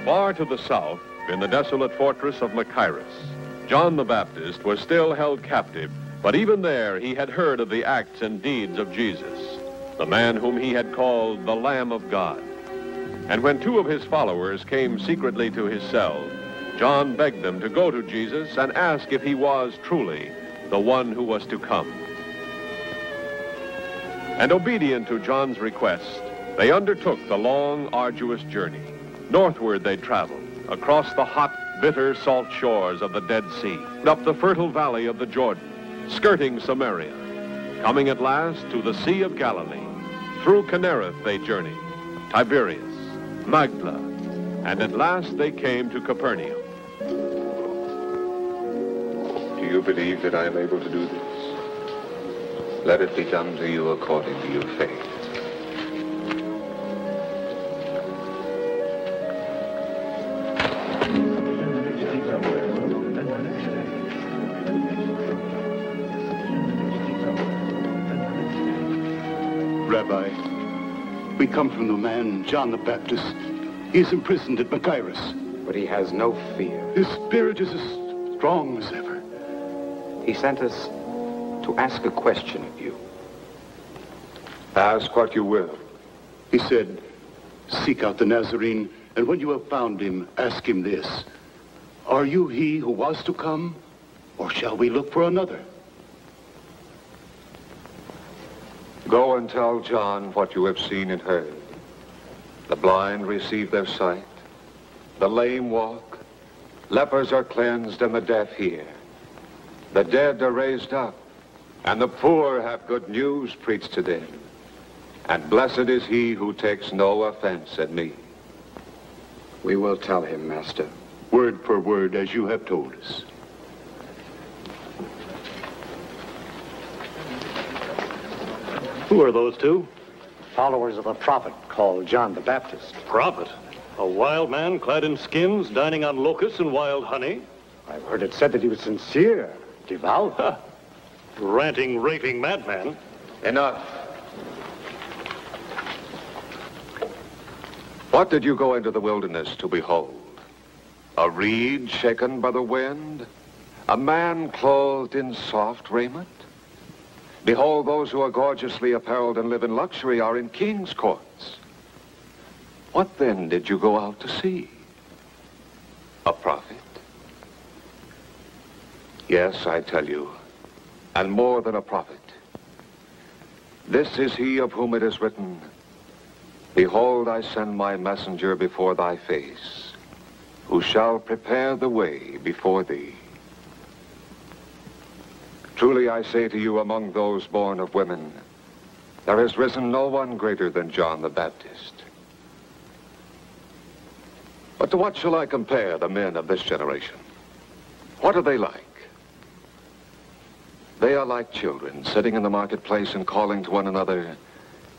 Far to the south, in the desolate fortress of Machaerus, John the Baptist was still held captive, but even there he had heard of the acts and deeds of Jesus, the man whom he had called the Lamb of God. And when two of his followers came secretly to his cell, John begged them to go to Jesus and ask if he was truly the one who was to come. And obedient to John's request, they undertook the long, arduous journey. Northward they traveled, across the hot, bitter, salt shores of the Dead Sea, up the fertile valley of the Jordan, skirting Samaria, coming at last to the Sea of Galilee. Through Kinnereth they journeyed, Tiberias, Magdala, and at last they came to Capernaum. Do you believe that I am able to do this? Let it be done to you according to your faith. Rabbi, we come from the man, John the Baptist. He is imprisoned at Machaerus. But he has no fear. His spirit is as strong as ever. He sent us to ask a question of you. Ask what you will. He said, seek out the Nazarene, and when you have found him, ask him this. Are you he who was to come, or shall we look for another? Go and tell John what you have seen and heard. The blind receive their sight, the lame walk, lepers are cleansed, and the deaf hear. The dead are raised up, and the poor have good news preached to them. And blessed is he who takes no offense at me. We will tell him, Master. Word for word, as you have told us. Who are those two? Followers of a prophet called John the Baptist. Prophet? A wild man clad in skins, dining on locusts and wild honey? I've heard it said that he was sincere, devout. Ranting, raving madman. Enough. What did you go into the wilderness to behold? A reed shaken by the wind? A man clothed in soft raiment? Behold, those who are gorgeously apparelled and live in luxury are in king's courts. What then did you go out to see? A prophet? Yes, I tell you, and more than a prophet. This is he of whom it is written, behold, I send my messenger before thy face, who shall prepare the way before thee. Truly I say to you, among those born of women, there has risen no one greater than John the Baptist. But to what shall I compare the men of this generation? What are they like? They are like children sitting in the marketplace and calling to one another,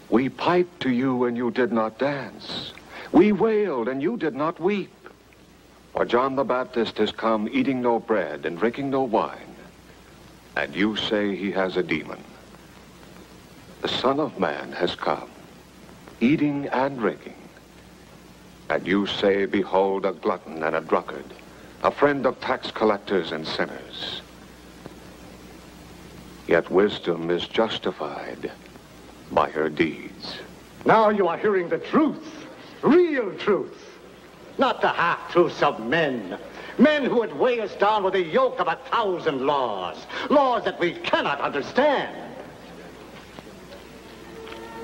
we piped to you and you did not dance. We wailed and you did not weep. For John the Baptist has come eating no bread and drinking no wine. And you say he has a demon. The Son of Man has come, eating and drinking. And you say, behold, a glutton and a drunkard, a friend of tax collectors and sinners. Yet wisdom is justified by her deeds. Now you are hearing the truth, real truth, not the half-truths of men. Men who would weigh us down with the yoke of 1,000 laws. Laws that we cannot understand.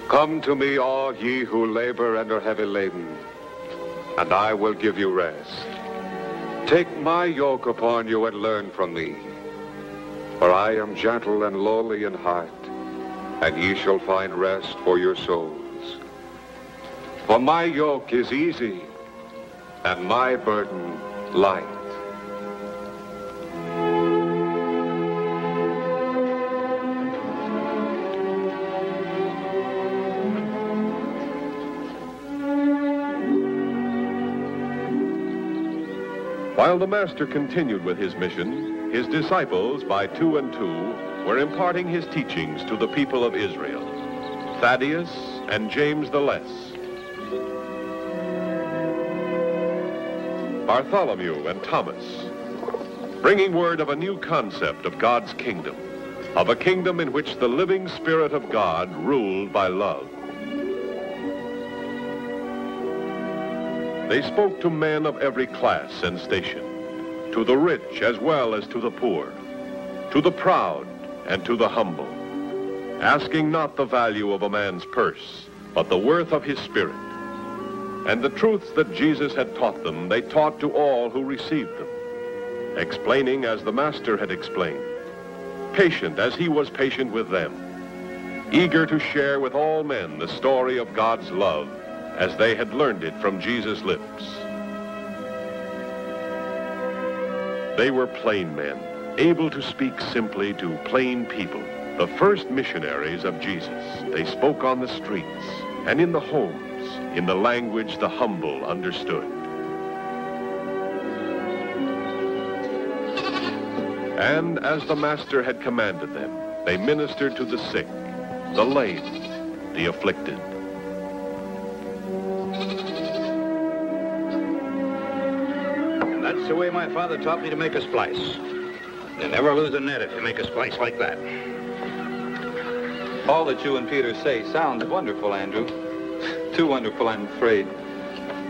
Come to me, all ye who labor and are heavy laden, and I will give you rest. Take my yoke upon you and learn from me. For I am gentle and lowly in heart, and ye shall find rest for your souls. For my yoke is easy, and my burden light. While the Master continued with his mission, his disciples, by two and two, were imparting his teachings to the people of Israel, Thaddeus and James the Less. Bartholomew and Thomas, bringing word of a new concept of God's kingdom, of a kingdom in which the living Spirit of God ruled by love. They spoke to men of every class and station, to the rich as well as to the poor, to the proud and to the humble, asking not the value of a man's purse, but the worth of his spirit. And the truths that Jesus had taught them, they taught to all who received them, explaining as the Master had explained, patient as he was patient with them, eager to share with all men the story of God's love as they had learned it from Jesus' lips. They were plain men, able to speak simply to plain people, the first missionaries of Jesus. They spoke on the streets and in the homes, in the language the humble understood. And as the Master had commanded them, they ministered to the sick, the lame, the afflicted. That's the way my father taught me to make a splice. You never lose a net if you make a splice like that. All that you and Peter say sounds wonderful, Andrew. Too wonderful, I'm afraid.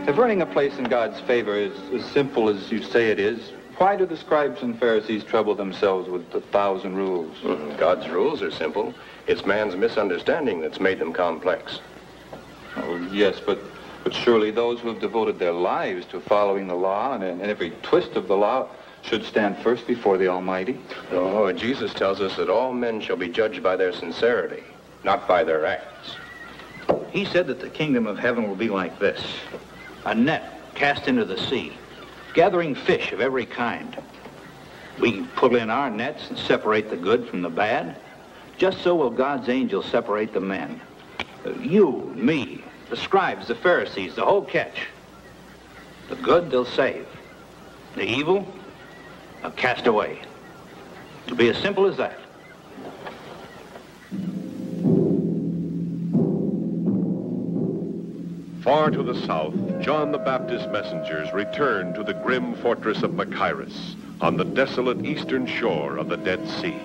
If earning a place in God's favor is as simple as you say it is, why do the scribes and Pharisees trouble themselves with 1,000 rules? God's rules are simple. It's man's misunderstanding that's made them complex. Oh, yes, but surely those who have devoted their lives to following the law and every twist of the law should stand first before the Almighty. Oh, Jesus tells us that all men shall be judged by their sincerity, not by their acts. He said that the kingdom of heaven will be like this. A net cast into the sea, gathering fish of every kind. We pull in our nets and separate the good from the bad. Just so will God's angels separate the men. You, me, the scribes, the Pharisees, the whole catch. The good they'll save. The evil, they'll cast away. It'll be as simple as that. Far to the south, John the Baptist's messengers returned to the grim fortress of Machaerus on the desolate eastern shore of the Dead Sea.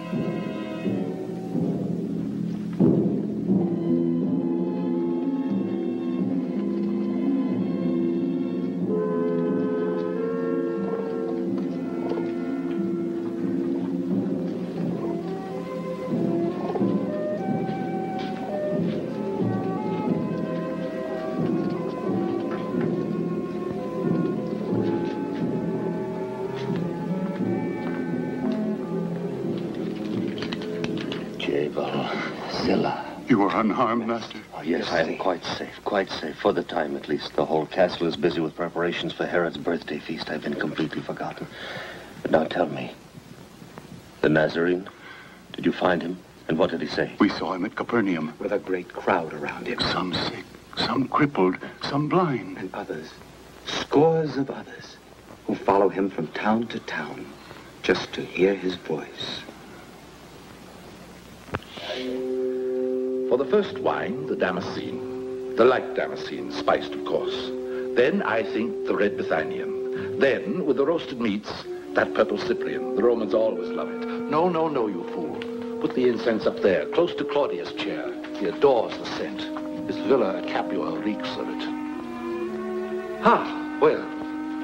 You are unharmed, Master? Oh, yes, I am quite safe, for the time at least. The whole castle is busy with preparations for Herod's birthday feast. I've been completely forgotten. But now tell me, the Nazarene, did you find him? And what did he say? We saw him at Capernaum. With a great crowd around him. Some sick, some crippled, some blind. And others, scores of others, who follow him from town to town, just to hear his voice. For the first wine, the Damascene. The light Damascene, spiced, of course. Then, I think, the red Bithynian. Then, with the roasted meats, that purple Cyprian. The Romans always love it. No, you fool. Put the incense up there, close to Claudius' chair. He adores the scent. This villa at Capua reeks of it. Well,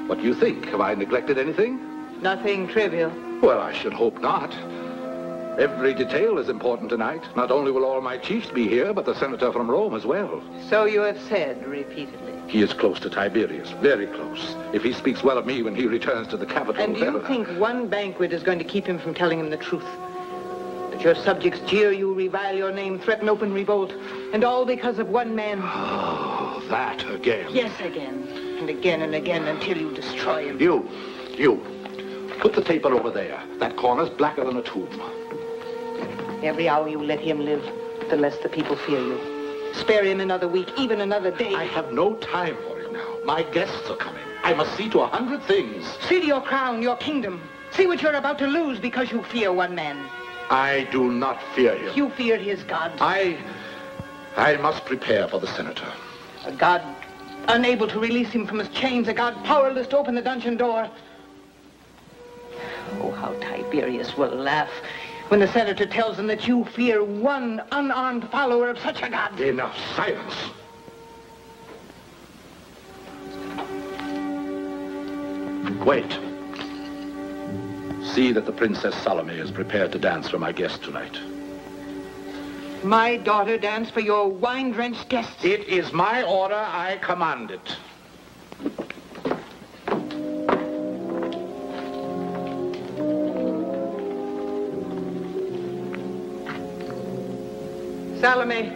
what do you think? Have I neglected anything? Nothing trivial. Well, I should hope not. Every detail is important tonight. Not only will all my chiefs be here, but the senator from Rome as well. So you have said repeatedly. He is close to Tiberius, very close. If he speaks well of me when he returns to the capital... And do you think one banquet is going to keep him from telling him the truth? That your subjects jeer you, revile your name, threaten open revolt, and all because of one man? Oh, that again. Yes, again. And again and again until you destroy him. You. Put the taper over there. That corner's blacker than a tomb. Every hour you let him live, the less the people fear you. Spare him another week, even another day. I have no time for it now. My guests are coming. I must see to 100 things. See to your crown, your kingdom. See what you're about to lose because you fear one man. I do not fear him. You fear his God. I must prepare for the senator. A God Unable to release him from his chains, a god powerless to open the dungeon door. Oh, how Tiberius will laugh when the senator tells him that you fear one unarmed follower of such a god. Enough, silence. Wait. See that the Princess Salome is prepared to dance for my guest tonight. My daughter dance for your wine-drenched guests? It is my order. I command it. Salome,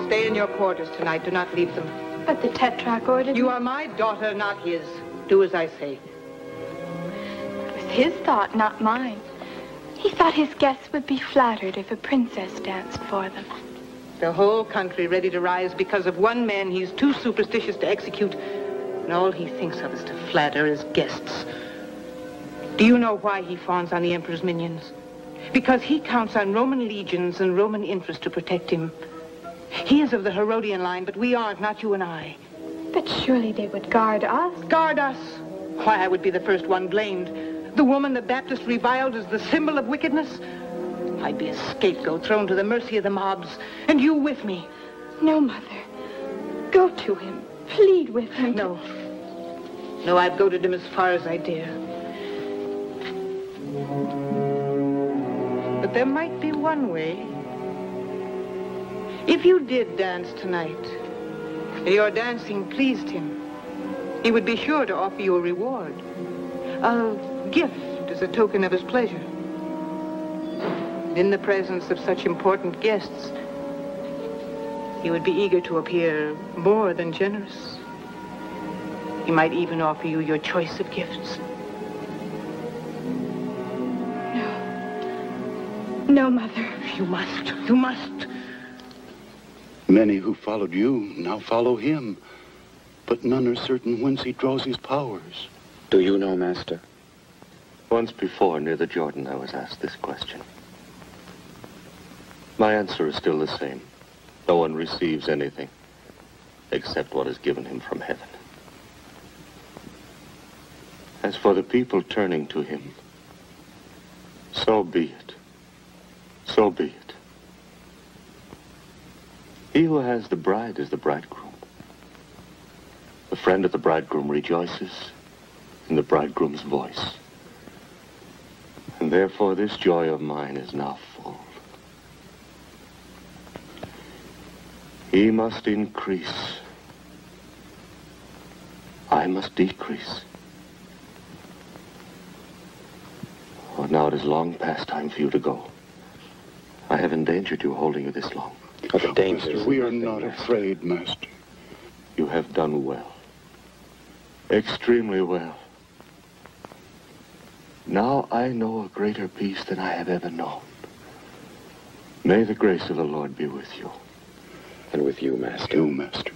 stay in your quarters tonight. Do not leave them. But the Tetrarch ordered You are my daughter, not his. Do as I say. It was his thought, not mine. He thought his guests would be flattered if a princess danced for them. The whole country ready to rise because of one man he's too superstitious to execute, and all he thinks of is to flatter his guests. Do you know why he fawns on the emperor's minions? Because he counts on Roman legions and Roman interest to protect him. He is of the Herodian line, but we aren't, not you and I. But surely they would guard us. Guard us? Why, I would be the first one blamed. The woman the Baptist reviled as the symbol of wickedness? I'd be a scapegoat thrown to the mercy of the mobs, and you with me. No, Mother. Go to him. Plead with him. No. No, I've goaded him as far as I dare. But there might be one way. If you did dance tonight, and your dancing pleased him, he would be sure to offer you a reward. A gift as a token of his pleasure. And in the presence of such important guests, he would be eager to appear more than generous. He might even offer you your choice of gifts. No, Mother. You must. You must. Many who followed you now follow him, but none are certain whence he draws his powers. Do you know, Master? Once before, near the Jordan, I was asked this question. My answer is still the same. No one receives anything except what is given him from heaven. As for the people turning to him, so be it. So be it. He who has the bride is the bridegroom. The friend of the bridegroom rejoices in the bridegroom's voice. And therefore this joy of mine is now full. He must increase. I must decrease. Oh, now it is long past time for you to go. I have endangered you holding you this long. But the danger, we are not afraid, Master. You have done well. Extremely well. Now I know a greater peace than I have ever known. May the grace of the Lord be with you. And with you, Master. You, Master.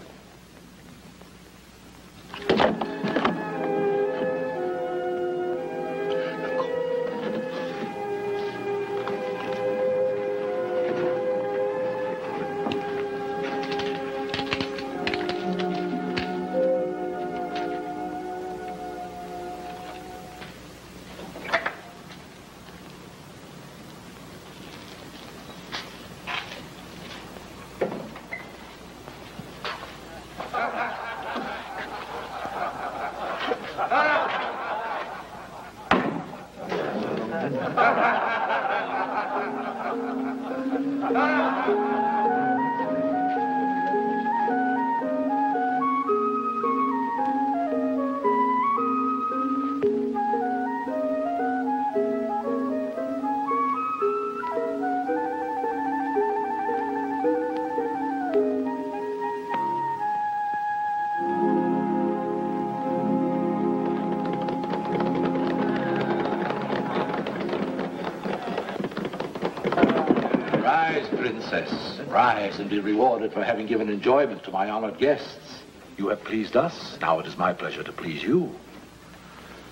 Princess, rise and be rewarded for having given enjoyment to my honored guests. You have pleased us. Now it is my pleasure to please you.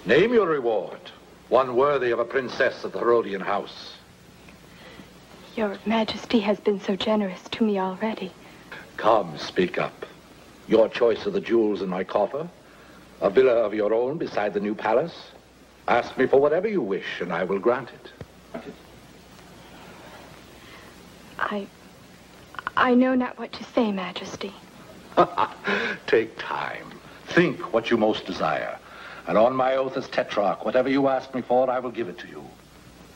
Name your reward, one worthy of a princess of the Herodian house. Your Majesty has been so generous to me already. Come, speak up. Your choice of the jewels in my coffer? A villa of your own beside the new palace? Ask me for whatever you wish, and I will grant it. I know not what to say, Majesty. Take time. Think what you most desire. And on my oath as Tetrarch, whatever you ask me for, I will give it to you.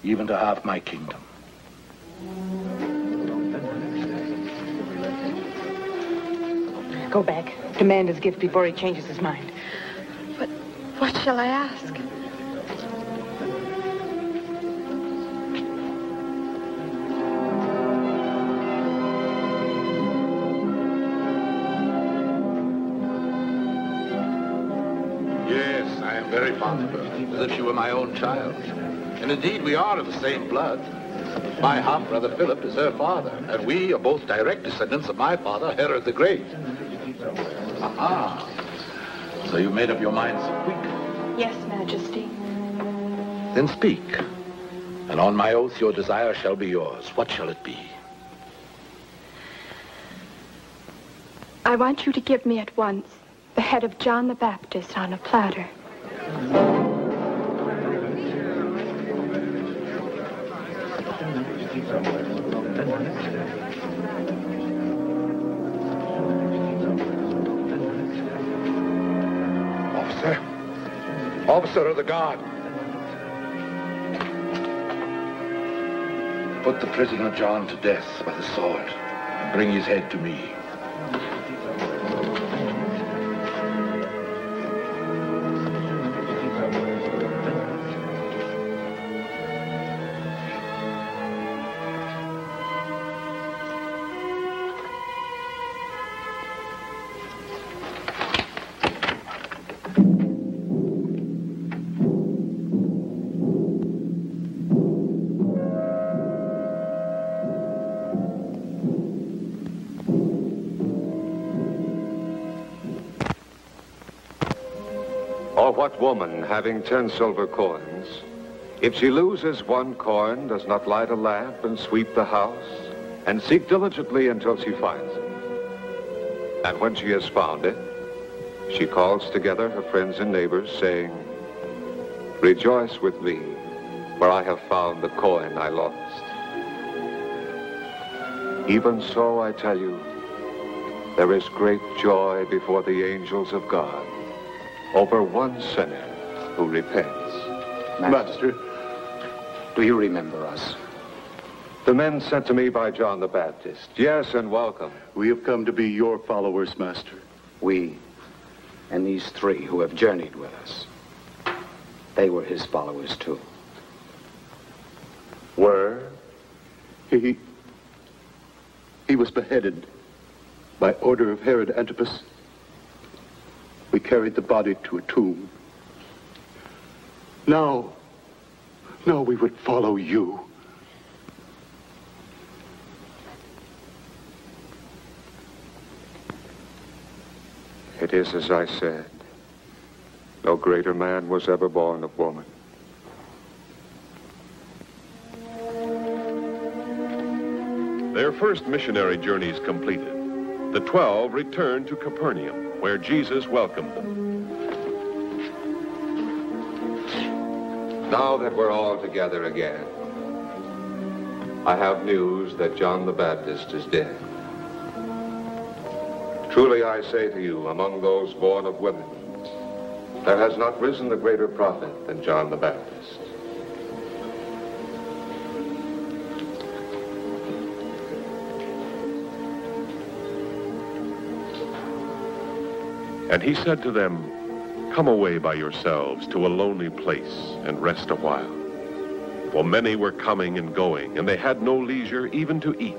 Even to half my kingdom. Go back. Demand his gift before he changes his mind. But what shall I ask? Yes, I am very fond of her, as if she were my own child. And indeed, we are of the same blood. My half-brother Philip is her father, and we are both direct descendants of my father, Herod the Great. Aha! So you made up your mind so quick? Yes, Majesty. Then speak. And on my oath, your desire shall be yours. What shall it be? I want you to give me at once the head of John the Baptist on a platter. Officer of the guard. Put the prisoner John to death by the sword and bring his head to me. Or what woman, having 10 silver coins, if she loses 1 coin, does not light a lamp and sweep the house, and seek diligently until she finds it? And when she has found it, she calls together her friends and neighbors, saying, "Rejoice with me, for I have found the coin I lost." Even so, I tell you, there is great joy before the angels of God over one sinner who repents. Master, do you remember us? The men sent to me by John the Baptist. Yes, and welcome. We have come to be your followers, Master. We and these 3 who have journeyed with us, they were his followers too. Were? He was beheaded by order of Herod Antipas. We carried the body to a tomb. Now we would follow you. It is as I said. No greater man was ever born of woman. Their first missionary journeys completed, the 12 returned to Capernaum, where Jesus welcomed them. Now that we're all together again, I have news that John the Baptist is dead. Truly I say to you, among those born of women, there has not risen a greater prophet than John the Baptist. And he said to them, "Come away by yourselves to a lonely place and rest a while." For many were coming and going, and they had no leisure even to eat.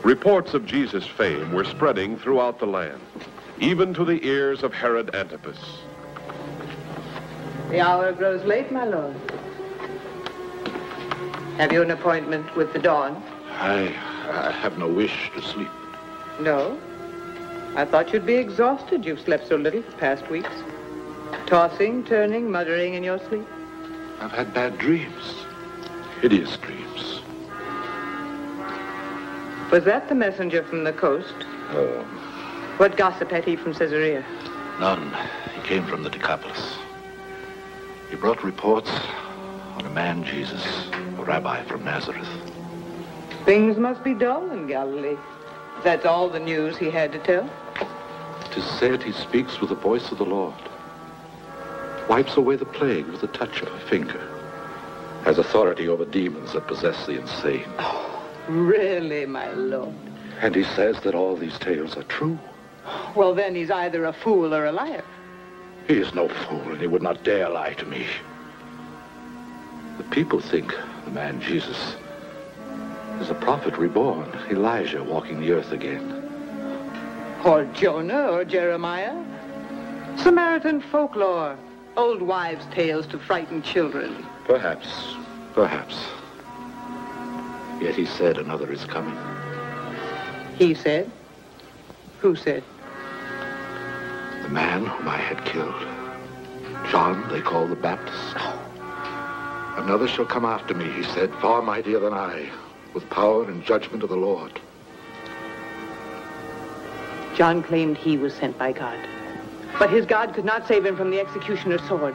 Reports of Jesus' fame were spreading throughout the land, even to the ears of Herod Antipas. The hour grows late, my lord. Have you an appointment with the dawn? I have no wish to sleep. No? I thought you'd be exhausted. You've slept so little the past weeks. Tossing, turning, muttering in your sleep. I've had bad dreams. Hideous dreams. Was that the messenger from the coast? Oh. What gossip had he from Caesarea? None. He came from the Decapolis. He brought reports on a man, Jesus, a rabbi from Nazareth. Things must be dull in Galilee. That's all the news he had to tell. 'Tis said he speaks with the voice of the Lord. Wipes away the plague with the touch of a finger. Has authority over demons that possess the insane. Oh, really, my lord? And he says that all these tales are true. Well, then he's either a fool or a liar. He is no fool, and he would not dare lie to me. The people think the man Jesus is a prophet reborn, Elijah walking the earth again. Or Jonah or Jeremiah. Samaritan folklore. Old wives' tales to frighten children. Perhaps. Yet he said another is coming. He said? Who said? The man whom I had killed. John, they call the Baptist. Another shall come after me, he said, far mightier than I, with power and judgment of the Lord. John claimed he was sent by God. But his God could not save him from the executioner's sword.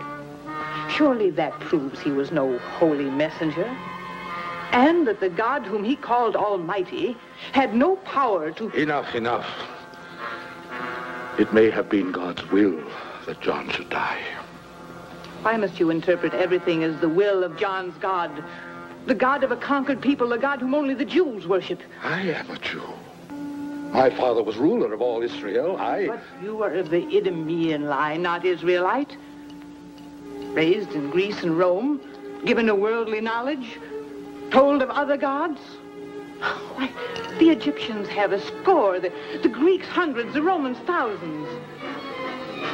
Surely that proves he was no holy messenger. And that the God whom he called Almighty had no power to... Enough. It may have been God's will that John should die. Why must you interpret everything as the will of John's God? The God of a conquered people, a God whom only the Jews worship. I am a Jew. My father was ruler of all Israel. But you are of the Idumean line, not Israelite. Raised in Greece and Rome, given a worldly knowledge, told of other gods. Why, the Egyptians have a score, the Greeks hundreds, the Romans thousands.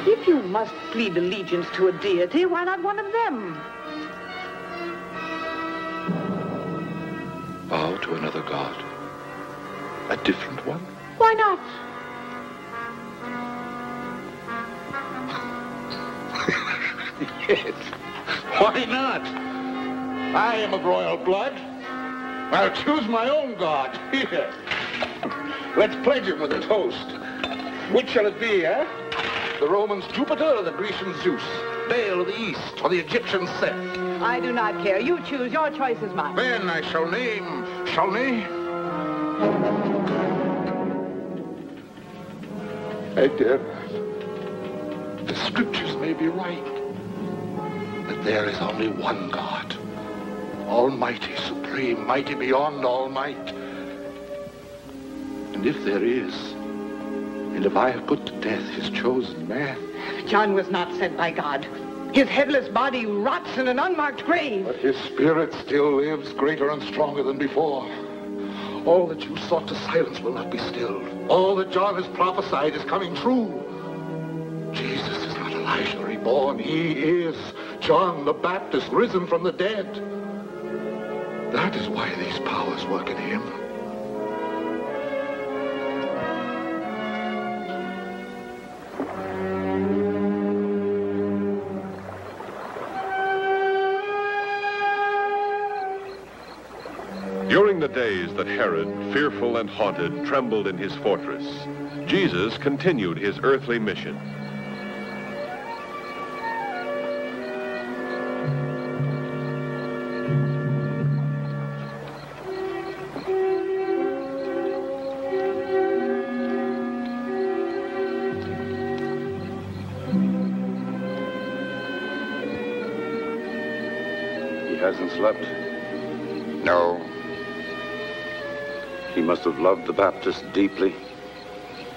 If you must plead allegiance to a deity, why not one of them? Bow to another god. A different one? Why not? Yes. Why not? I am of royal blood. I'll choose my own god. Here. Let's pledge him with a toast. Which shall it be, eh? The Romans' Jupiter or the Grecians' Zeus? Baal of the East or the Egyptians' Set? I do not care. You choose. Your choice is mine. Then I shall name, shall me? I dare not. The scriptures may be right. That there is only one God. Almighty, supreme, mighty beyond all might. And if there is, and if I have put to death his chosen man... John was not sent by God. His headless body rots in an unmarked grave. But his spirit still lives, greater and stronger than before. All that you sought to silence will not be stilled. All that John has prophesied is coming true. Jesus is not Elijah reborn. He is John the Baptist, risen from the dead. That is why these powers work in him. During the days that Herod, fearful and haunted, trembled in his fortress, Jesus continued his earthly mission. He hasn't slept? No. He must have loved the Baptist deeply.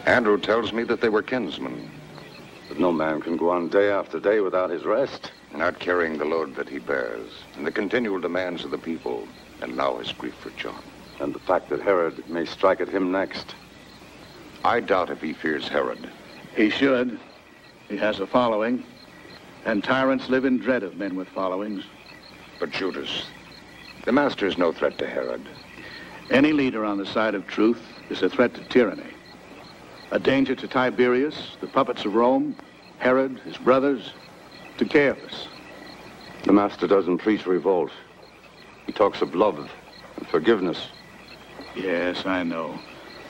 Andrew tells me that they were kinsmen. But no man can go on day after day without his rest. Not carrying the load that he bears, and the continual demands of the people, and now his grief for John. And the fact that Herod may strike at him next. I doubt if he fears Herod. He should. He has a following, and tyrants live in dread of men with followings. But Judas, the master is no threat to Herod. Any leader on the side of truth is a threat to tyranny. A danger to Tiberius, the puppets of Rome, Herod, his brothers, to Caiaphas. The Master doesn't preach revolt. He talks of love and forgiveness. Yes, I know.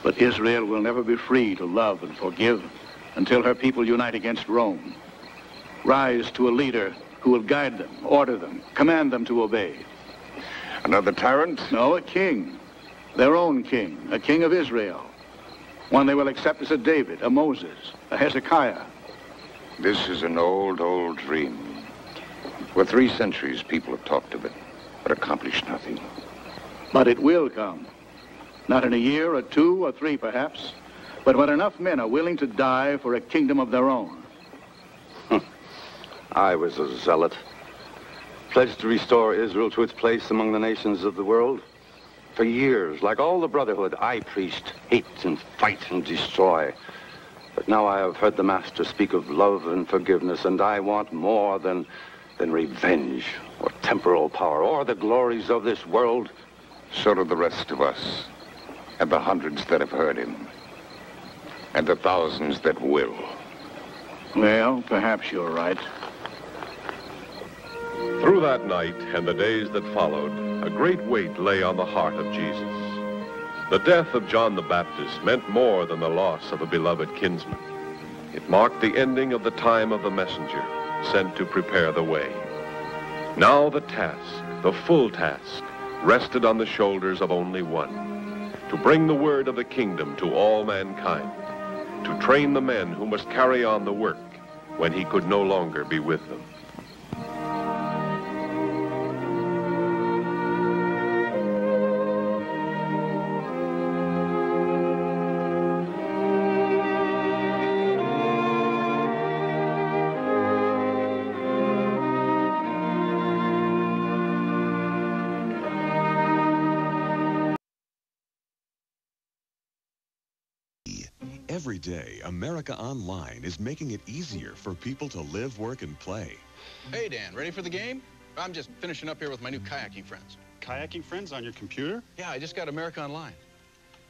But Israel will never be free to love and forgive until her people unite against Rome. Rise to a leader who will guide them, order them, command them to obey. Another tyrant? No, a king. Their own king, a king of Israel. One they will accept as a David, a Moses, a Hezekiah. This is an old, old dream. For 3 centuries, people have talked of it, but accomplished nothing. But it will come. Not in a year or 2 or 3, perhaps, but when enough men are willing to die for a kingdom of their own. I was a zealot, pledged to restore Israel to its place among the nations of the world. For years, like all the Brotherhood, I preached hate and fight and destroy. But now I have heard the Master speak of love and forgiveness, and I want more than revenge or temporal power or the glories of this world. So do the rest of us, and the hundreds that have heard him, and the thousands that will. Well, perhaps you're right. Through that night and the days that followed, a great weight lay on the heart of Jesus. The death of John the Baptist meant more than the loss of a beloved kinsman. It marked the ending of the time of the messenger, sent to prepare the way. Now the task, the full task, rested on the shoulders of only one, to bring the word of the kingdom to all mankind, to train the men who must carry on the work when he could no longer be with them. Every day, America Online is making it easier for people to live, work, and play. Hey, Dan, ready for the game? I'm just finishing up here with my new kayaking friends. Kayaking friends on your computer? Yeah, I just got America Online.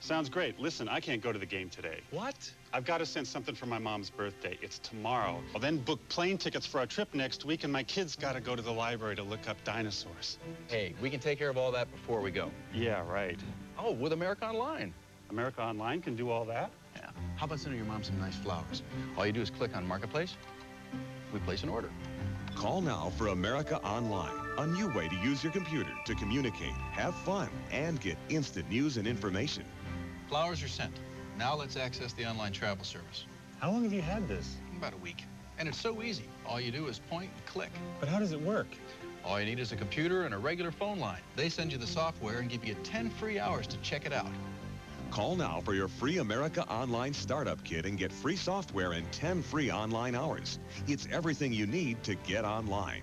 Sounds great. Listen, I can't go to the game today. What? I've got to send something for my mom's birthday. It's tomorrow. I'll then book plane tickets for our trip next week, and my kids got to go to the library to look up dinosaurs. Hey, we can take care of all that before we go. Yeah, right. Oh, with America Online. America Online can do all that? Yeah. How about sending your mom some nice flowers? All you do is click on Marketplace. We place an order. Call now for America Online, a new way to use your computer to communicate, have fun, and get instant news and information. Flowers are sent. Now let's access the online travel service. How long have you had this? About a week. And it's so easy. All you do is point and click. But how does it work? All you need is a computer and a regular phone line. They send you the software and give you 10 free hours to check it out. Call now for your free America Online Startup Kit and get free software and 10 free online hours. It's everything you need to get online.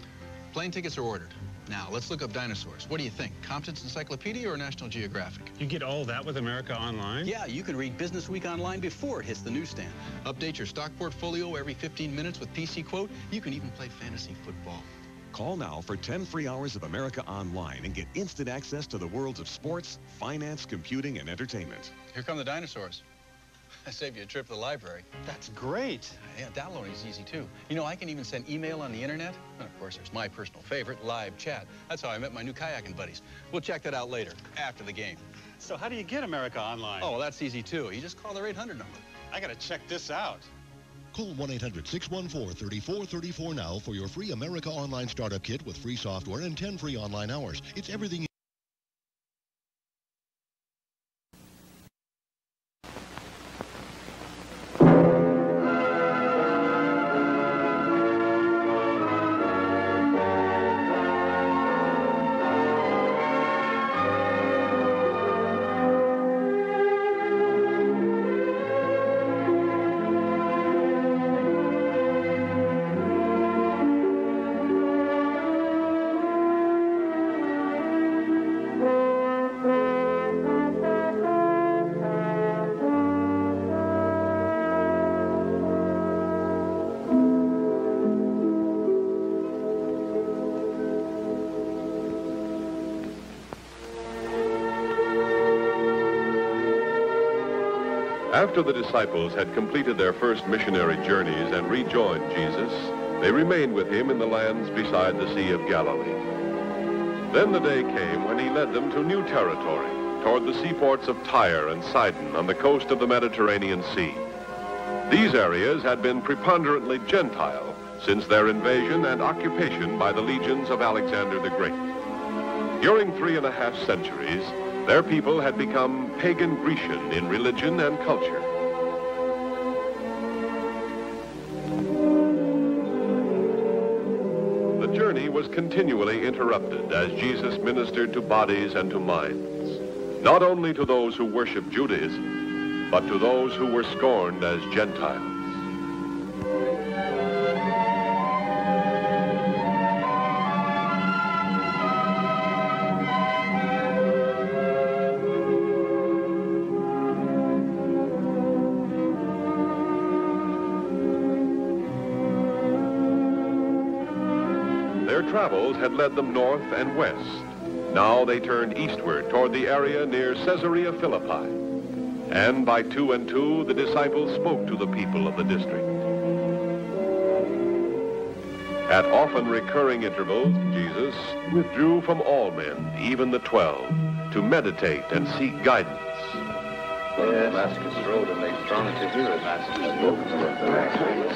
Plane tickets are ordered. Now, let's look up dinosaurs. What do you think? Compton's Encyclopedia or National Geographic? You get all that with America Online? Yeah, you can read Business Week Online before it hits the newsstand. Update your stock portfolio every 15 minutes with PC Quote. You can even play fantasy football. Call now for 10 free hours of America Online and get instant access to the worlds of sports, finance, computing, and entertainment. Here come the dinosaurs. I saved you a trip to the library. That's great. Yeah, downloading is easy, too. You know, I can even send email on the internet. And, of course, there's my personal favorite, live chat. That's how I met my new kayaking buddies. We'll check that out later, after the game. So how do you get America Online? Oh, well, that's easy, too. You just call their 800 number. I got to check this out. Call 1-800-614-3434 now for your free America Online Startup Kit with free software and 10 free online hours. It's everything you... After the disciples had completed their first missionary journeys and rejoined Jesus, they remained with him in the lands beside the Sea of Galilee. Then the day came when he led them to new territory, toward the seaports of Tyre and Sidon on the coast of the Mediterranean Sea. These areas had been preponderantly Gentile since their invasion and occupation by the legions of Alexander the Great. During 3.5 centuries, their people had become pagan Grecian in religion and culture. The journey was continually interrupted as Jesus ministered to bodies and to minds, not only to those who worshiped Judaism, but to those who were scorned as Gentiles. Their travels had led them north and west. Now they turned eastward toward the area near Caesarea Philippi. And by 2 and 2, the disciples spoke to the people of the district. At often recurring intervals, Jesus withdrew from all men, even the 12, to meditate and seek guidance. Damascus Road, and they thronged to hear it.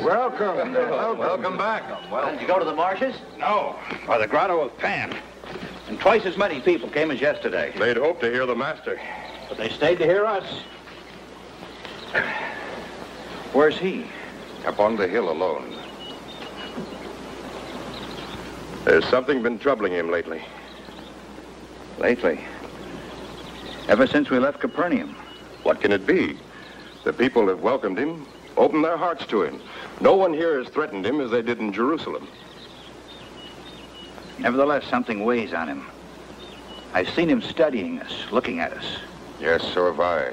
Welcome. Welcome back. Well, did you go to the marshes? No, by the Grotto of Pan. And twice as many people came as yesterday. They'd hoped to hear the master. But they stayed to hear us. Where's he? Up on the hill alone. There's something been troubling him lately. Lately? Ever since we left Capernaum. What can it be? The people have welcomed him, opened their hearts to him. No one here has threatened him as they did in Jerusalem. Nevertheless, something weighs on him. I've seen him studying us, looking at us. Yes, so have I.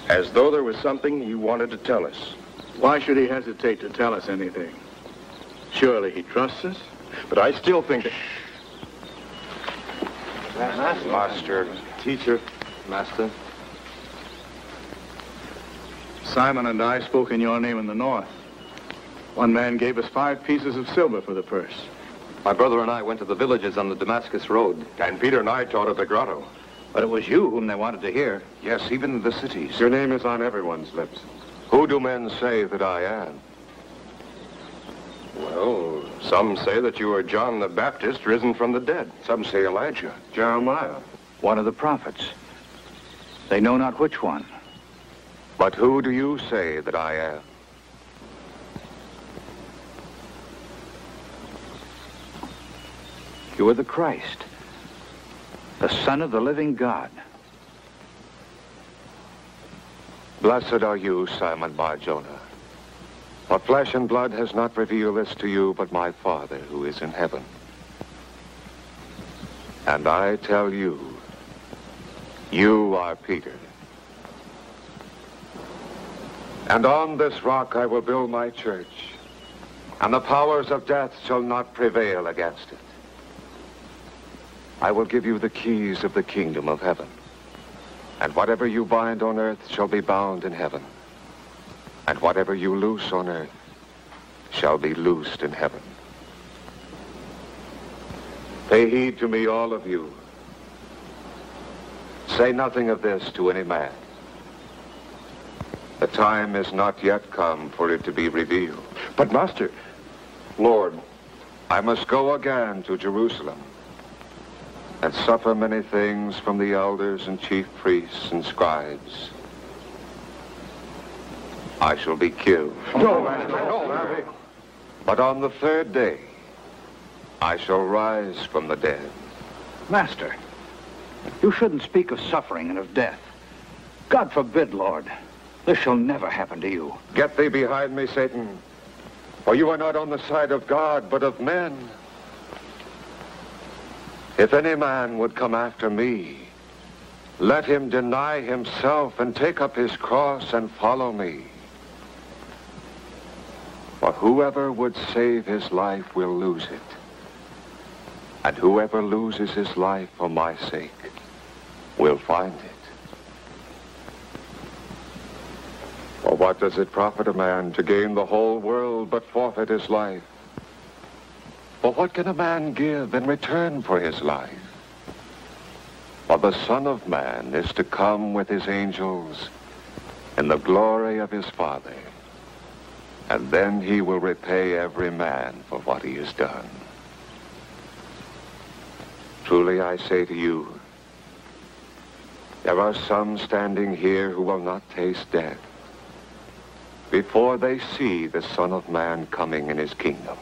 As though there was something he wanted to tell us. Why should he hesitate to tell us anything? Surely he trusts us? But I still think that... Master. Teacher. Master. Simon and I spoke in your name in the north. One man gave us 5 pieces of silver for the purse. My brother and I went to the villages on the Damascus Road. And Peter and I taught at the grotto. But it was you whom they wanted to hear. Yes, even the cities. Your name is on everyone's lips. Who do men say that I am? Well, some say that you are John the Baptist risen from the dead. Some say Elijah. Jeremiah. One of the prophets. They know not which one. But who do you say that I am? You are the Christ, the Son of the living God. Blessed are you, Simon Bar-Jonah. For flesh and blood has not revealed this to you, but my Father who is in heaven. And I tell you, you are Peter. And on this rock I will build my church, and the powers of death shall not prevail against it. I will give you the keys of the kingdom of heaven. And whatever you bind on earth shall be bound in heaven. And whatever you loose on earth shall be loosed in heaven. Pay heed to me, all of you. Say nothing of this to any man. The time is not yet come for it to be revealed. But, Master... Lord, I must go again to Jerusalem and suffer many things from the elders and chief priests and scribes. I shall be killed. No, Master, no. But on the 3rd day, I shall rise from the dead. Master, you shouldn't speak of suffering and of death. God forbid, Lord. This shall never happen to you. Get thee behind me, Satan. For you are not on the side of God, but of men. If any man would come after me, let him deny himself and take up his cross and follow me. For whoever would save his life will lose it. And whoever loses his life for my sake will find it. What does it profit a man to gain the whole world but forfeit his life? For what can a man give in return for his life? For the Son of Man is to come with his angels in the glory of his Father, and then he will repay every man for what he has done. Truly I say to you, there are some standing here who will not taste death before they see the Son of Man coming in his kingdom.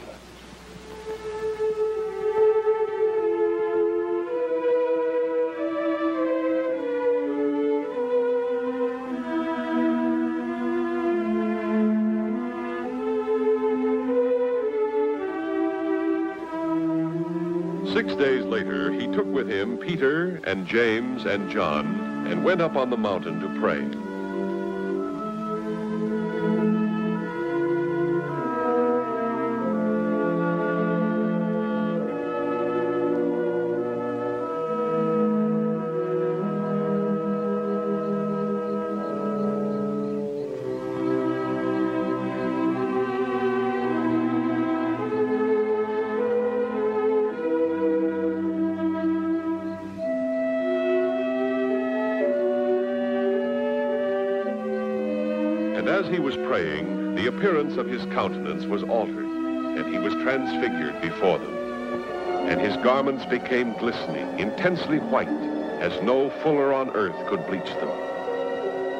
Six days later, he took with him Peter and James and John and went up on the mountain to pray. And as he was praying, the appearance of his countenance was altered, and he was transfigured before them. And his garments became glistening, intensely white, as no fuller on earth could bleach them.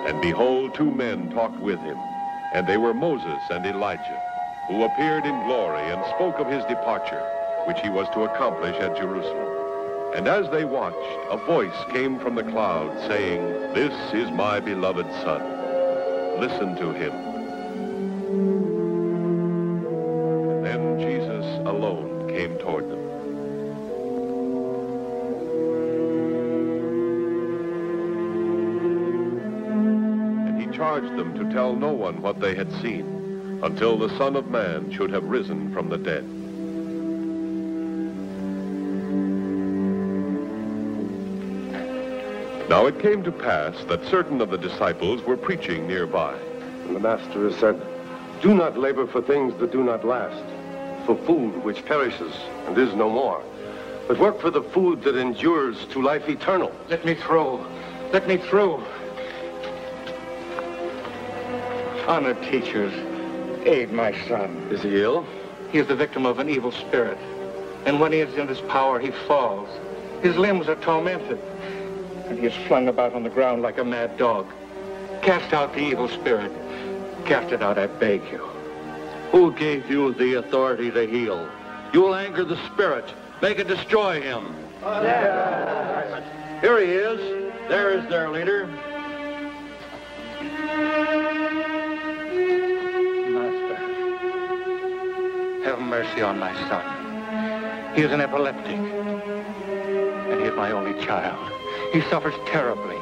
And behold, two men talked with him, and they were Moses and Elijah, who appeared in glory and spoke of his departure, which he was to accomplish at Jerusalem. And as they watched, a voice came from the cloud, saying, "This is my beloved Son. Listen to him." And then Jesus alone came toward them. And he charged them to tell no one what they had seen, until the Son of Man should have risen from the dead. Now it came to pass that certain of the disciples were preaching nearby. And the Master has said, "Do not labor for things that do not last, for food which perishes and is no more, but work for the food that endures to life eternal." Let me through. Let me through. Honored teachers, aid my son. Is he ill? He is the victim of an evil spirit. And when he is in his power, he falls. His limbs are tormented. And he is flung about on the ground like a mad dog. Cast out the evil spirit. Cast it out, I beg you. Who gave you the authority to heal? You will anger the spirit. Make it destroy him. Here he is. There is their leader. Master, have mercy on my son. He is an epileptic. And he is my only child. He suffers terribly.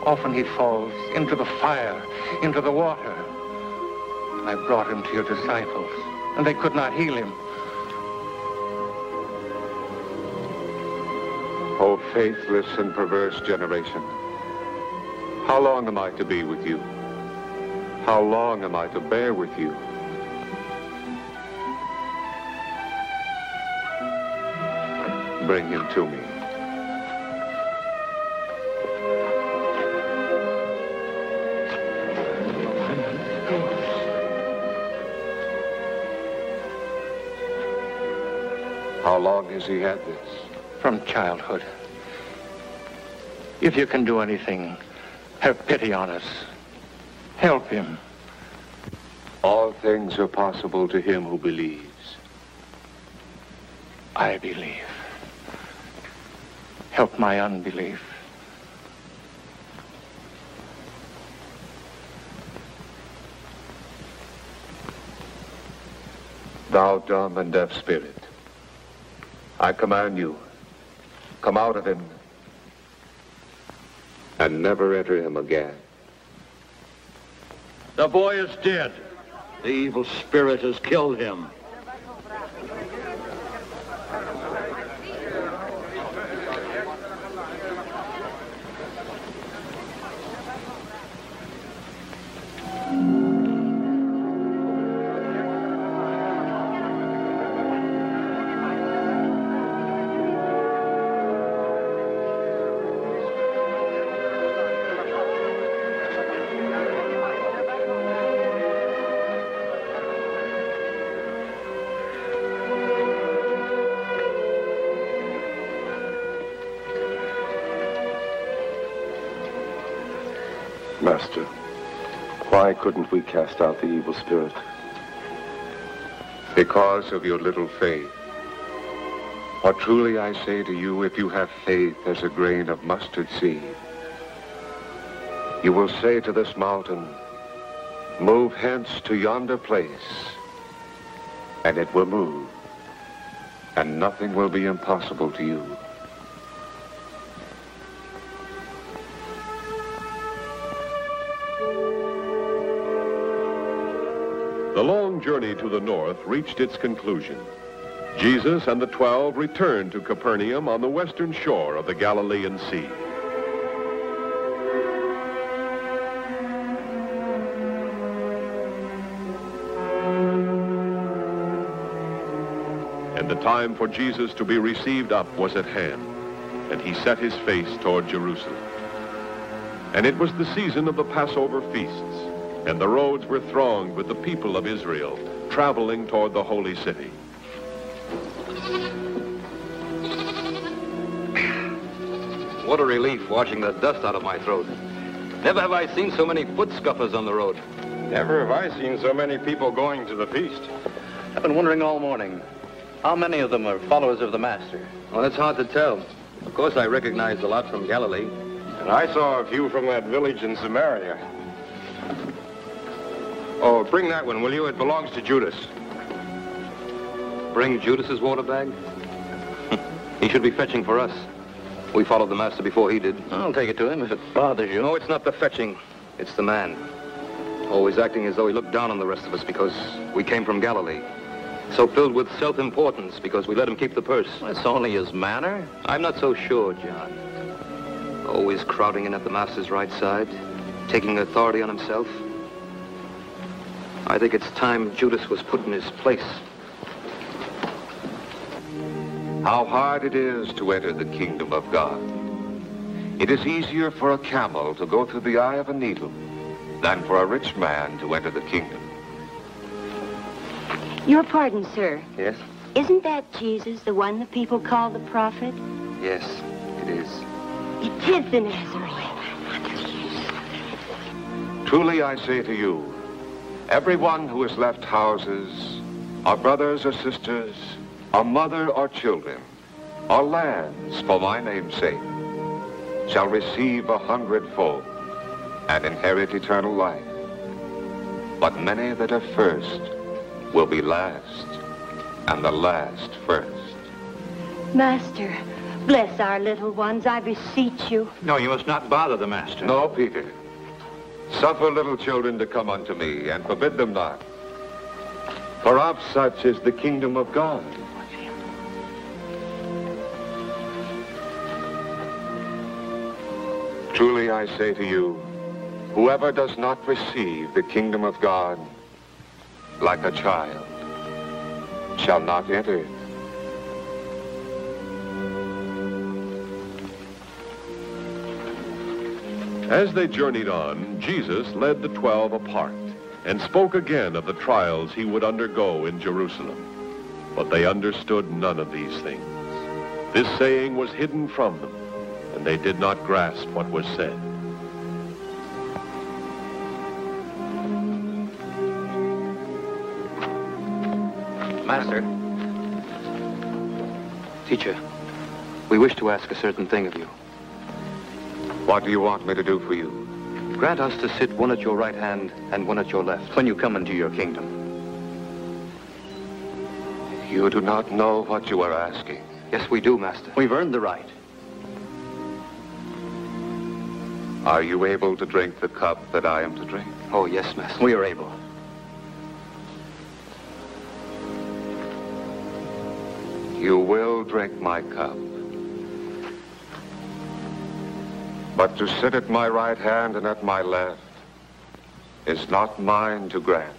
Often he falls into the fire, into the water. I brought him to your disciples, and they could not heal him. O faithless and perverse generation, how long am I to be with you? How long am I to bear with you? Bring him to me. How long has he had this? From childhood. If you can do anything, have pity on us. Help him. All things are possible to him who believes. I believe. Help my unbelief. Thou dumb and deaf spirit, I command you, come out of him and never enter him again. The boy is dead. The evil spirit has killed him. Master, why couldn't we cast out the evil spirit? Because of your little faith. For truly I say to you, if you have faith as a grain of mustard seed, you will say to this mountain, move hence to yonder place, and it will move, and nothing will be impossible to you. The long journey to the north reached its conclusion. Jesus and the 12 returned to Capernaum on the western shore of the Galilean Sea. And the time for Jesus to be received up was at hand, and he set his face toward Jerusalem. And it was the season of the Passover feasts, and the roads were thronged with the people of Israel, traveling toward the holy city. What a relief washing the dust out of my throat. Never have I seen so many foot scuffers on the road. Never have I seen so many people going to the feast. I've been wondering all morning, how many of them are followers of the Master? Well, it's hard to tell. Of course, I recognized a lot from Galilee. And I saw a few from that village in Samaria. Oh, bring that one, will you? It belongs to Judas. Bring Judas's water bag? He should be fetching for us. We followed the Master before he did. I'll take it to him if it bothers you. No, it's not the fetching. It's the man. Always acting as though he looked down on the rest of us because we came from Galilee. So filled with self-importance because we let him keep the purse. It's only his manner. I'm not so sure, John. Always crowding in at the Master's right side, taking authority on himself. I think it's time Judas was put in his place. How hard it is to enter the kingdom of God. It is easier for a camel to go through the eye of a needle than for a rich man to enter the kingdom. Your pardon, sir. Yes? Isn't that Jesus, the one the people call the prophet? Yes, it is. It is the Nazarene. Truly I say to you, everyone who has left houses, or brothers or sisters, or mother or children, or lands for my name's sake, shall receive 100-fold and inherit eternal life. But many that are first will be last, and the last first. Master, bless our little ones, I beseech you. No, you must not bother the Master. No, Peter. Suffer little children to come unto me, and forbid them not. For of such is the kingdom of God. Truly I say to you, whoever does not receive the kingdom of God like a child shall not enter it. As they journeyed on, Jesus led the 12 apart and spoke again of the trials he would undergo in Jerusalem. But they understood none of these things. This saying was hidden from them, and they did not grasp what was said. Master. Teacher, we wish to ask a certain thing of you. What do you want me to do for you? Grant us to sit one at your right hand and one at your left when you come into your kingdom. You do not know what you are asking. Yes, we do, Master. We've earned the right. Are you able to drink the cup that I am to drink? Oh, yes, Master. We are able. You will drink my cup. But to sit at my right hand and at my left is not mine to grant,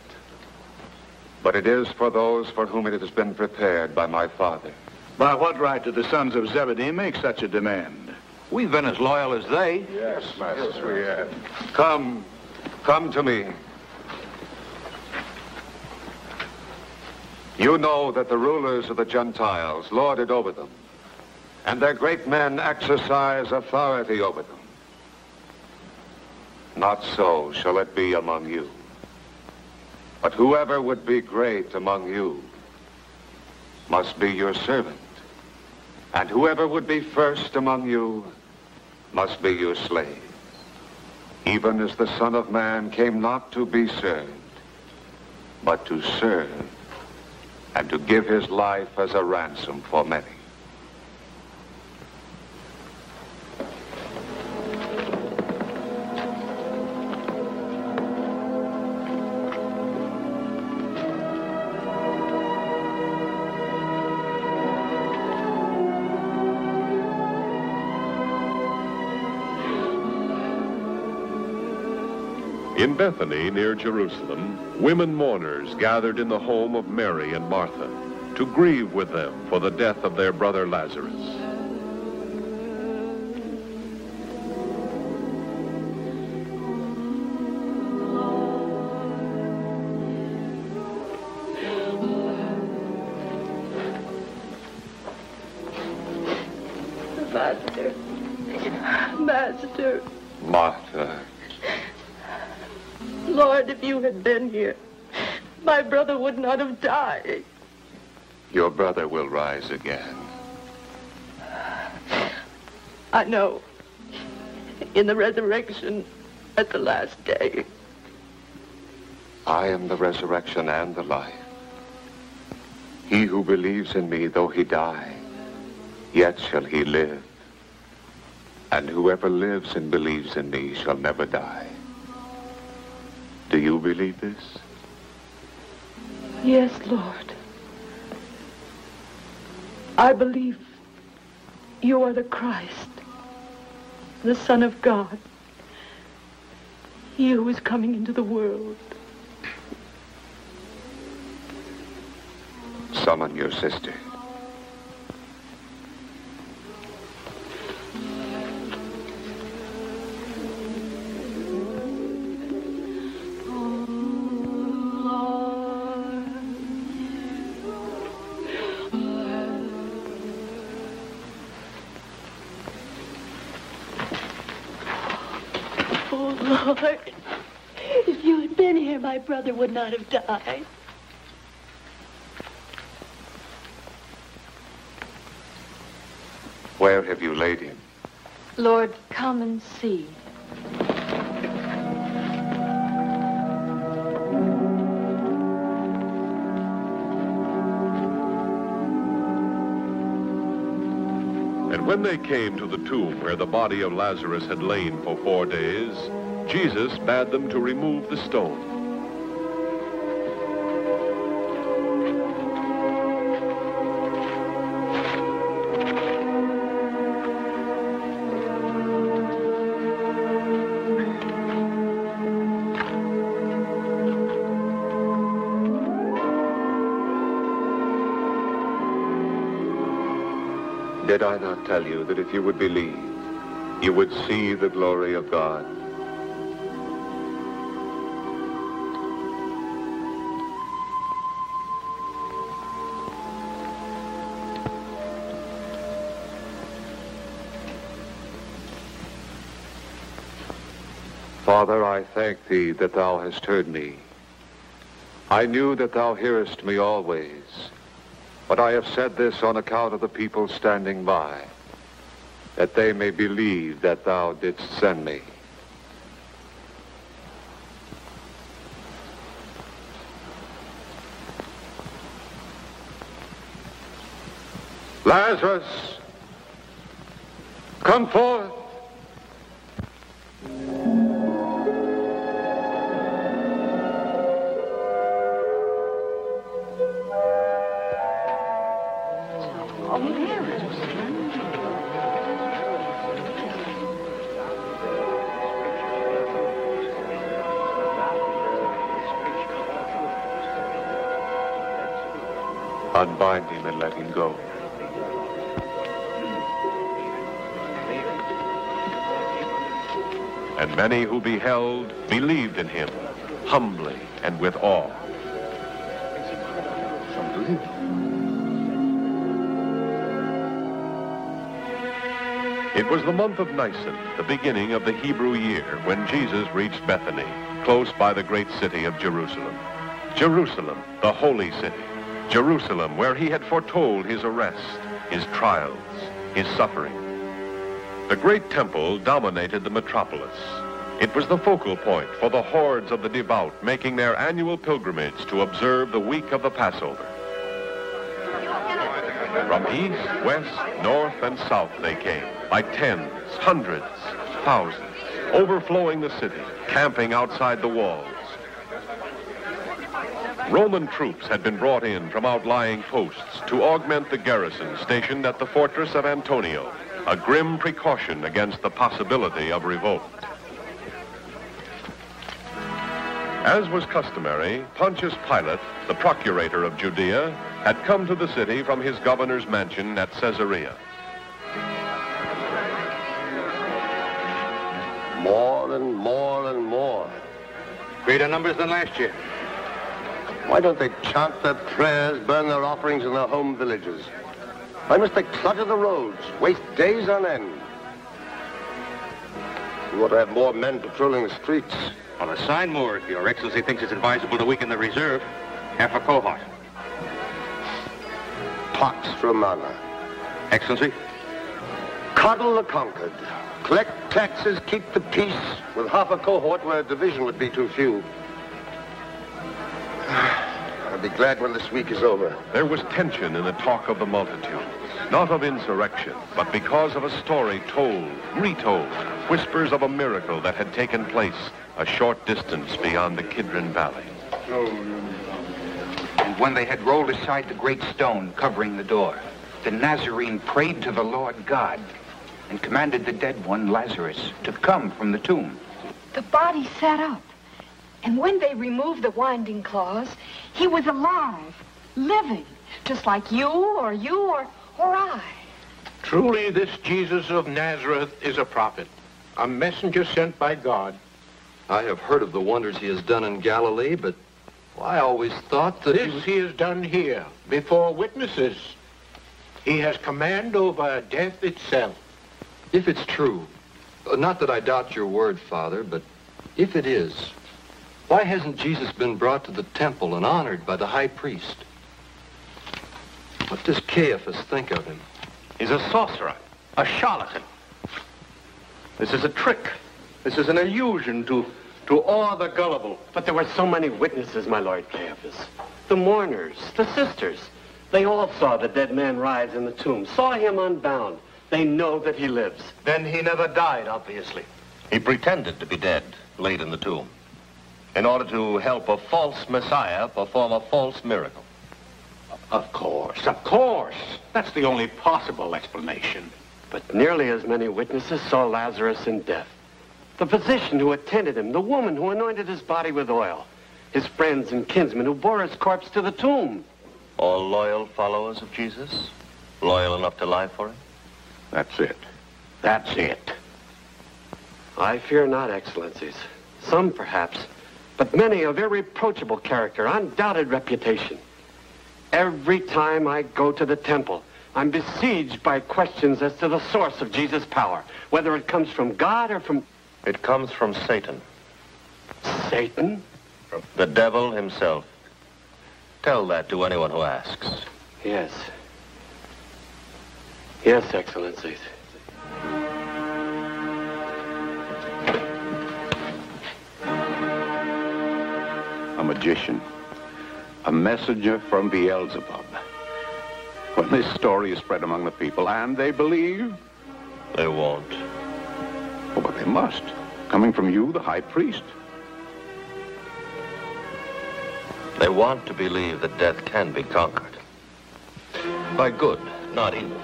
but it is for those for whom it has been prepared by my Father. By what right did the sons of Zebedee make such a demand? We've been as loyal as they. Yes, Master, we have. Come to me. You know that the rulers of the Gentiles lord it over them, and their great men exercise authority over them. Not so shall it be among you. But whoever would be great among you must be your servant. And whoever would be first among you must be your slave. Even as the Son of Man came not to be served, but to serve, and to give his life as a ransom for many. In Bethany, near Jerusalem, women mourners gathered in the home of Mary and Martha to grieve with them for the death of their brother Lazarus. Master. Master. Martha. Lord, if you had been here, my brother would not have died. Your brother will rise again. I know. In the resurrection at the last day. I am the resurrection and the life. He who believes in me, though he die, yet shall he live. And whoever lives and believes in me shall never die. Do you believe this? Yes, Lord. I believe you are the Christ, the Son of God, he who is coming into the world. Summon your sister. Lord, if you had been here, my brother would not have died. Where have you laid him? Lord, come and see. And when they came to the tomb where the body of Lazarus had lain for 4 days, Jesus bade them to remove the stone. Did I not tell you that if you would believe, you would see the glory of God? Father, I thank thee that thou hast heard me. I knew that thou hearest me always, but I have said this on account of the people standing by, that they may believe that thou didst send me. Lazarus, come forth. Unbind him and let him go. And many who beheld believed in him, humbly and with awe. It was the month of Nisan, the beginning of the Hebrew year, when Jesus reached Bethany, close by the great city of Jerusalem. Jerusalem, the holy city. Jerusalem, where he had foretold his arrest, his trials, his suffering. The great temple dominated the metropolis. It was the focal point for the hordes of the devout making their annual pilgrimage to observe the week of the Passover. From east, west, north, and south they came, by tens, hundreds, thousands, overflowing the city, camping outside the walls. Roman troops had been brought in from outlying posts to augment the garrison stationed at the fortress of Antonio, a grim precaution against the possibility of revolt. As was customary, Pontius Pilate, the procurator of Judea, had come to the city from his governor's mansion at Caesarea. More and more and more. Greater numbers than last year. Why don't they chant their prayers, burn their offerings in their home villages? Why must they clutter the roads, waste days on end? We ought to have more men patrolling the streets. Well, assign more if Your Excellency thinks it's advisable to weaken the reserve. Half a cohort. Pax Romana. Excellency? Coddle the conquered. Collect taxes, keep the peace, with half a cohort where a division would be too few. I'll be glad when this week is over. There was tension in the talk of the multitude, not of insurrection, but because of a story told, retold, whispers of a miracle that had taken place a short distance beyond the Kidron Valley. And when they had rolled aside the great stone covering the door, the Nazarene prayed to the Lord God and commanded the dead one, Lazarus, to come from the tomb. The body sat up, and when they removed the winding claws, he was alive, living, just like you or I. Truly, this Jesus of Nazareth is a prophet, a messenger sent by God. I have heard of the wonders he has done in Galilee, but I always thought that he has done here, before witnesses. He has command over death itself. If it's true, not that I doubt your word, Father, but if it is, why hasn't Jesus been brought to the temple and honored by the high priest? What does Caiaphas think of him? He's a sorcerer, a charlatan. This is a trick. This is an illusion to awe the gullible. But there were so many witnesses, my Lord Caiaphas. The mourners, the sisters. They all saw the dead man rise in the tomb, saw him unbound. They know that he lives. Then he never died, obviously. He pretended to be dead, laid in the tomb, in order to help a false Messiah perform a false miracle. Of course, of course. That's the only possible explanation. But nearly as many witnesses saw Lazarus in death. The physician who attended him, the woman who anointed his body with oil, his friends and kinsmen who bore his corpse to the tomb. All loyal followers of Jesus? Loyal enough to lie for him? That's it. That's it. I fear not, Excellencies. Some, perhaps, but many of irreproachable character, undoubted reputation. Every time I go to the temple, I'm besieged by questions as to the source of Jesus' power, whether it comes from God or from... It comes from Satan. Satan? The devil himself. Tell that to anyone who asks. Yes. Yes, Excellencies. A magician. A messenger from Beelzebub. When this story is spread among the people, and they believe... They won't. Oh, but they must. Coming from you, the high priest. They want to believe that death can be conquered. By good, not evil.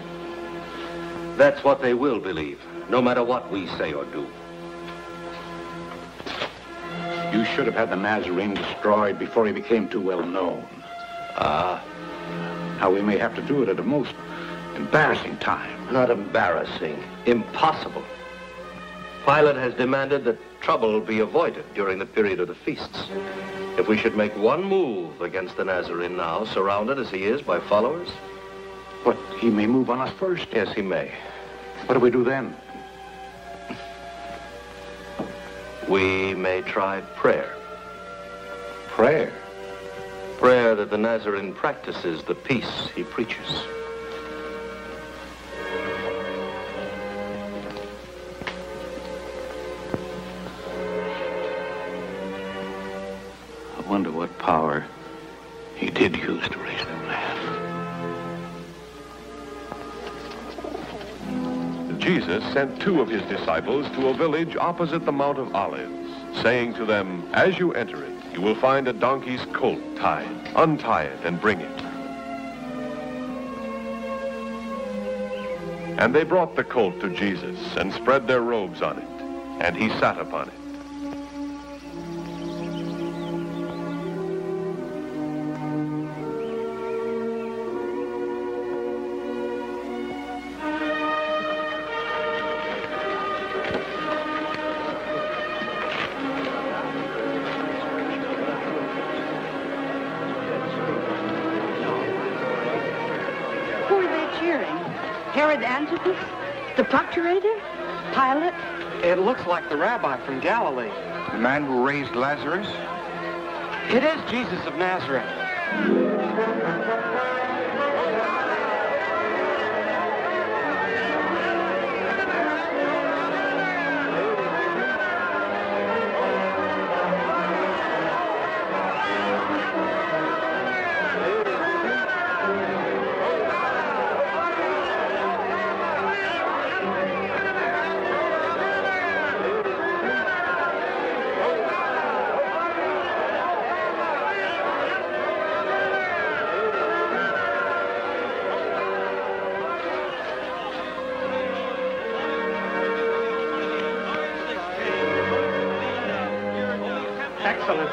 That's what they will believe, no matter what we say or do. You should have had the Nazarene destroyed before he became too well known. Ah. Now we may have to do it at a most embarrassing time. Not embarrassing. Impossible. Pilate has demanded that trouble be avoided during the period of the feasts. If we should make one move against the Nazarene now, surrounded as he is by followers... But he may move on us first. Yes, he may. What do we do then? we may try prayer. Prayer? Prayer that the Nazarene practices, the peace he preaches. I wonder what power he did use to raise that man. Jesus sent 2 of his disciples to a village opposite the Mount of Olives, saying to them, "As you enter it, you will find a donkey's colt tied. Untie it and bring it." And they brought the colt to Jesus and spread their robes on it, and he sat upon it. The procurator? Pilate? It looks like the rabbi from Galilee. The man who raised Lazarus? It is Jesus of Nazareth.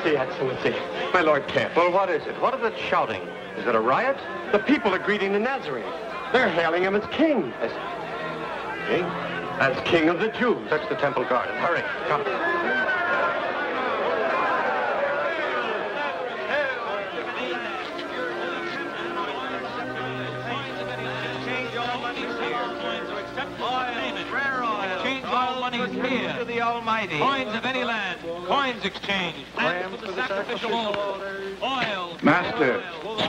Excellency. My Lord Kent. Well, what is it? What are they shouting? Is it a riot? The people are greeting the Nazarene. They're hailing him as king. As king? As king of the Jews. Fetch the temple guard and hurry. Come. Here to the Almighty. Coins of any land. Coins exchanged. Lambs for the sacrificial oil. Master,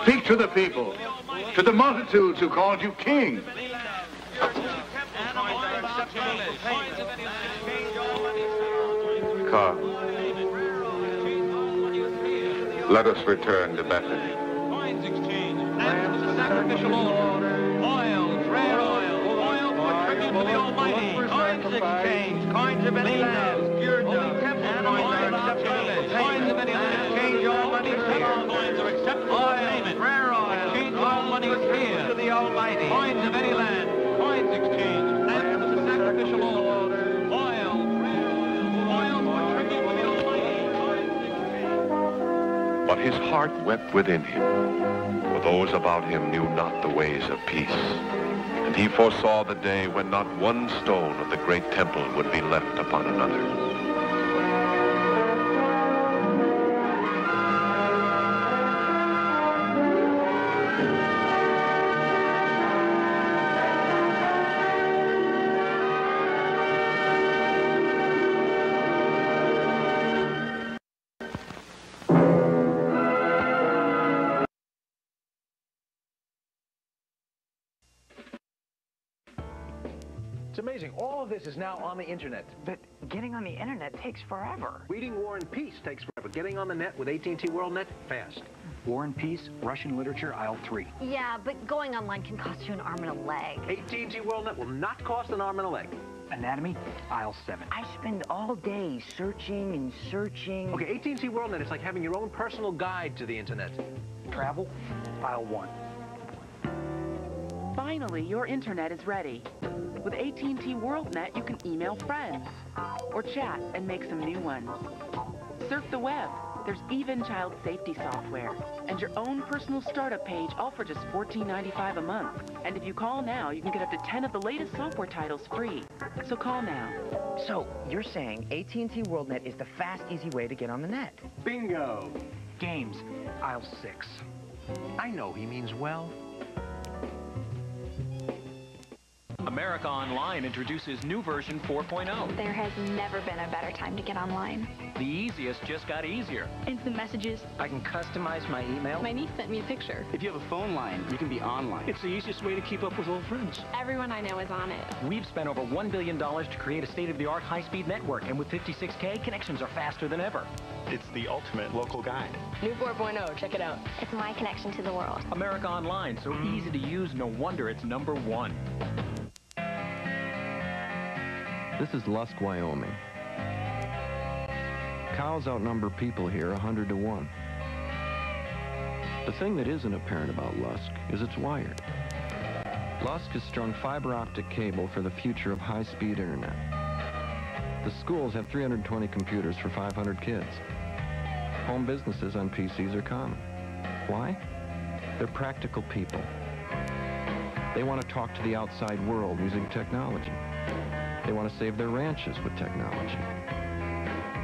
speak to the people, to the multitudes who called you king. Come. Let us return to Bethany. Coins exchanged. Lambs for the sacrificial oil. Rare oil. Oil for tribute to the Almighty. Coins exchanged. Coins of any land. Holy temple coins are accepted. Coins of any land. Exchange all money here. Coins are acceptable. Oil. Rare oil. Exchange all money here. To the Almighty. Coins of any land. Coins exchanged. Lambs for the sacrificial oil. Oil for tribute to the Almighty. But his heart wept within him, for those about him knew not the ways of peace. And he foresaw the day when not one stone of the great temple would be left upon another. It's amazing. All of this is now on the internet. But getting on the internet takes forever. Reading War and Peace takes forever. Getting on the net with AT&T WorldNet, fast. War and Peace, Russian literature, aisle 3. Yeah, but going online can cost you an arm and a leg. AT&T WorldNet will not cost an arm and a leg. Anatomy, aisle 7. I spend all day searching and searching. Okay, AT&T WorldNet is like having your own personal guide to the internet. Travel, aisle 1. Finally, your internet is ready. With AT&T WorldNet, you can email friends or chat and make some new ones. Surf the web. There's even child safety software and your own personal startup page, all for just $14.95 a month. And if you call now, you can get up to 10 of the latest software titles free. So call now. So, you're saying AT&T WorldNet is the fast, easy way to get on the net? Bingo! Games, aisle 6. I know he means well. America Online introduces new version 4.0. There has never been a better time to get online. The easiest just got easier. Instant messages. I can customize my email. My niece sent me a picture. If you have a phone line, you can be online. It's the easiest way to keep up with old friends. Everyone I know is on it. We've spent over $1 billion to create a state-of-the-art high-speed network, and with 56K, connections are faster than ever. It's the ultimate local guide. New 4.0, check it out. It's my connection to the world. America Online, so easy to use, no wonder it's #1. This is Lusk, Wyoming. Cows outnumber people here 100 to 1. The thing that isn't apparent about Lusk is it's wired. Lusk has strung fiber optic cable for the future of high-speed internet. The schools have 320 computers for 500 kids. Home businesses on PCs are common. Why? They're practical people. They want to talk to the outside world using technology. They want to save their ranches with technology.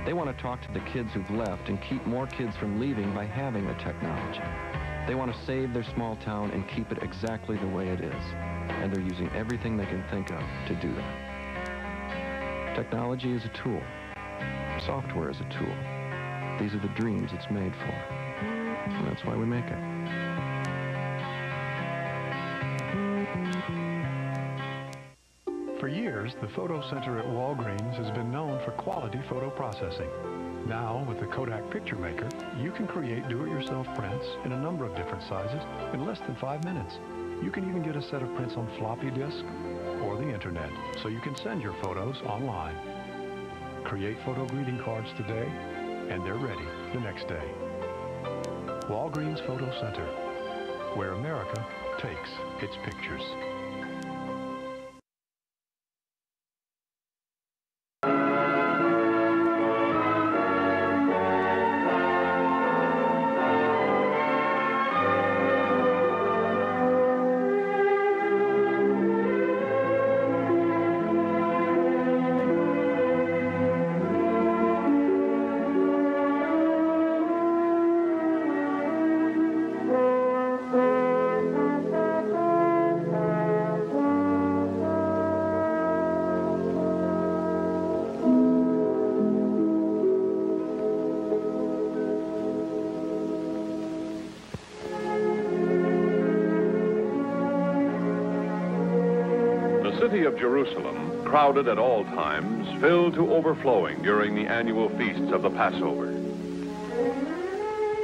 They want to talk to the kids who've left and keep more kids from leaving by having the technology. They want to save their small town and keep it exactly the way it is. And they're using everything they can think of to do that. Technology is a tool. Software is a tool. These are the dreams it's made for. And that's why we make it. For years, the photo center at Walgreens has been known for quality photo processing. Now, with the Kodak Picture Maker, you can create do-it-yourself prints in a number of different sizes in less than 5 minutes. You can even get a set of prints on floppy disk or the internet, so you can send your photos online. Create photo greeting cards today, and they're ready the next day. Walgreens Photo Center, where America takes its pictures. The city of Jerusalem, crowded at all times, filled to overflowing during the annual feasts of the Passover.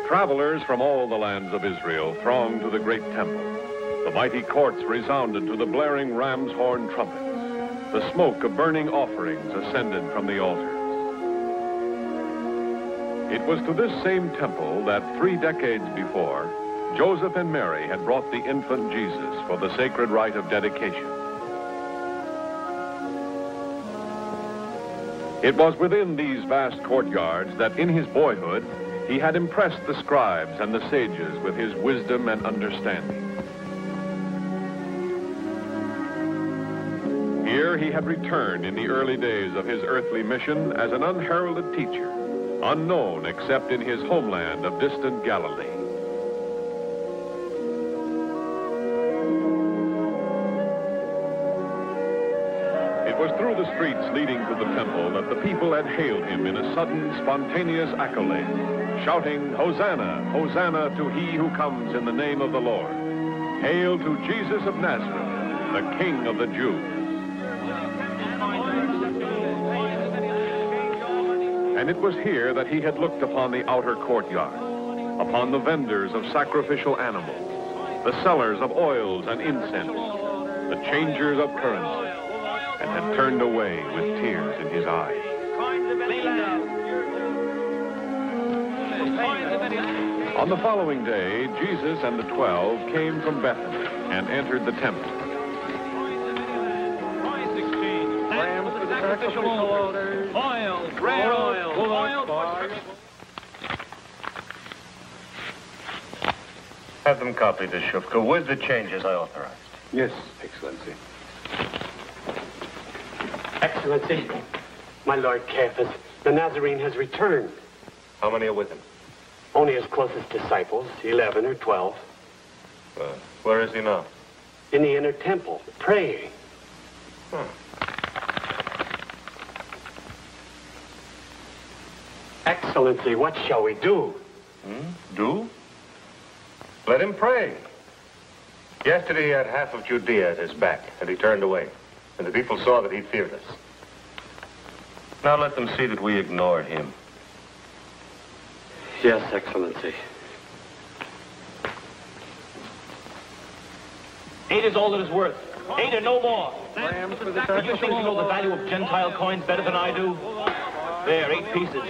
Travelers from all the lands of Israel thronged to the great temple. The mighty courts resounded to the blaring ram's horn trumpets. The smoke of burning offerings ascended from the altars. It was to this same temple that 3 decades before, Joseph and Mary had brought the infant Jesus for the sacred rite of dedication. It was within these vast courtyards that in his boyhood, he had impressed the scribes and the sages with his wisdom and understanding. Here he had returned in the early days of his earthly mission as an unheralded teacher, unknown except in his homeland of distant Galilee. It was through the streets leading to the temple that the people had hailed him in a sudden, spontaneous accolade, shouting, "Hosanna, Hosanna to he who comes in the name of the Lord. Hail to Jesus of Nazareth, the King of the Jews." And it was here that he had looked upon the outer courtyard, upon the vendors of sacrificial animals, the sellers of oils and incense, the changers of currency, and had turned away with tears in his eyes. On the following day, Jesus and the 12 came from Bethany and entered the temple. Lambs for the sacrificial altars, oils, red oil, oil for... Have them copy this, Shufka, with the changes I authorized. Yes, Excellency. Excellency, my Lord Caiaphas, the Nazarene has returned. How many are with him? Only his closest disciples, 11 or 12. Where is he now? In the inner temple, praying. Excellency, what shall we do? Do? Let him pray. Yesterday he had half of Judea at his back, and he turned away. And the people saw that he feared us. Now let them see that we ignore him. Yes, Excellency. 8 is all it is worth. 8 and no more. Do you think you know the value of Gentile coins better than I do? There, 8 pieces.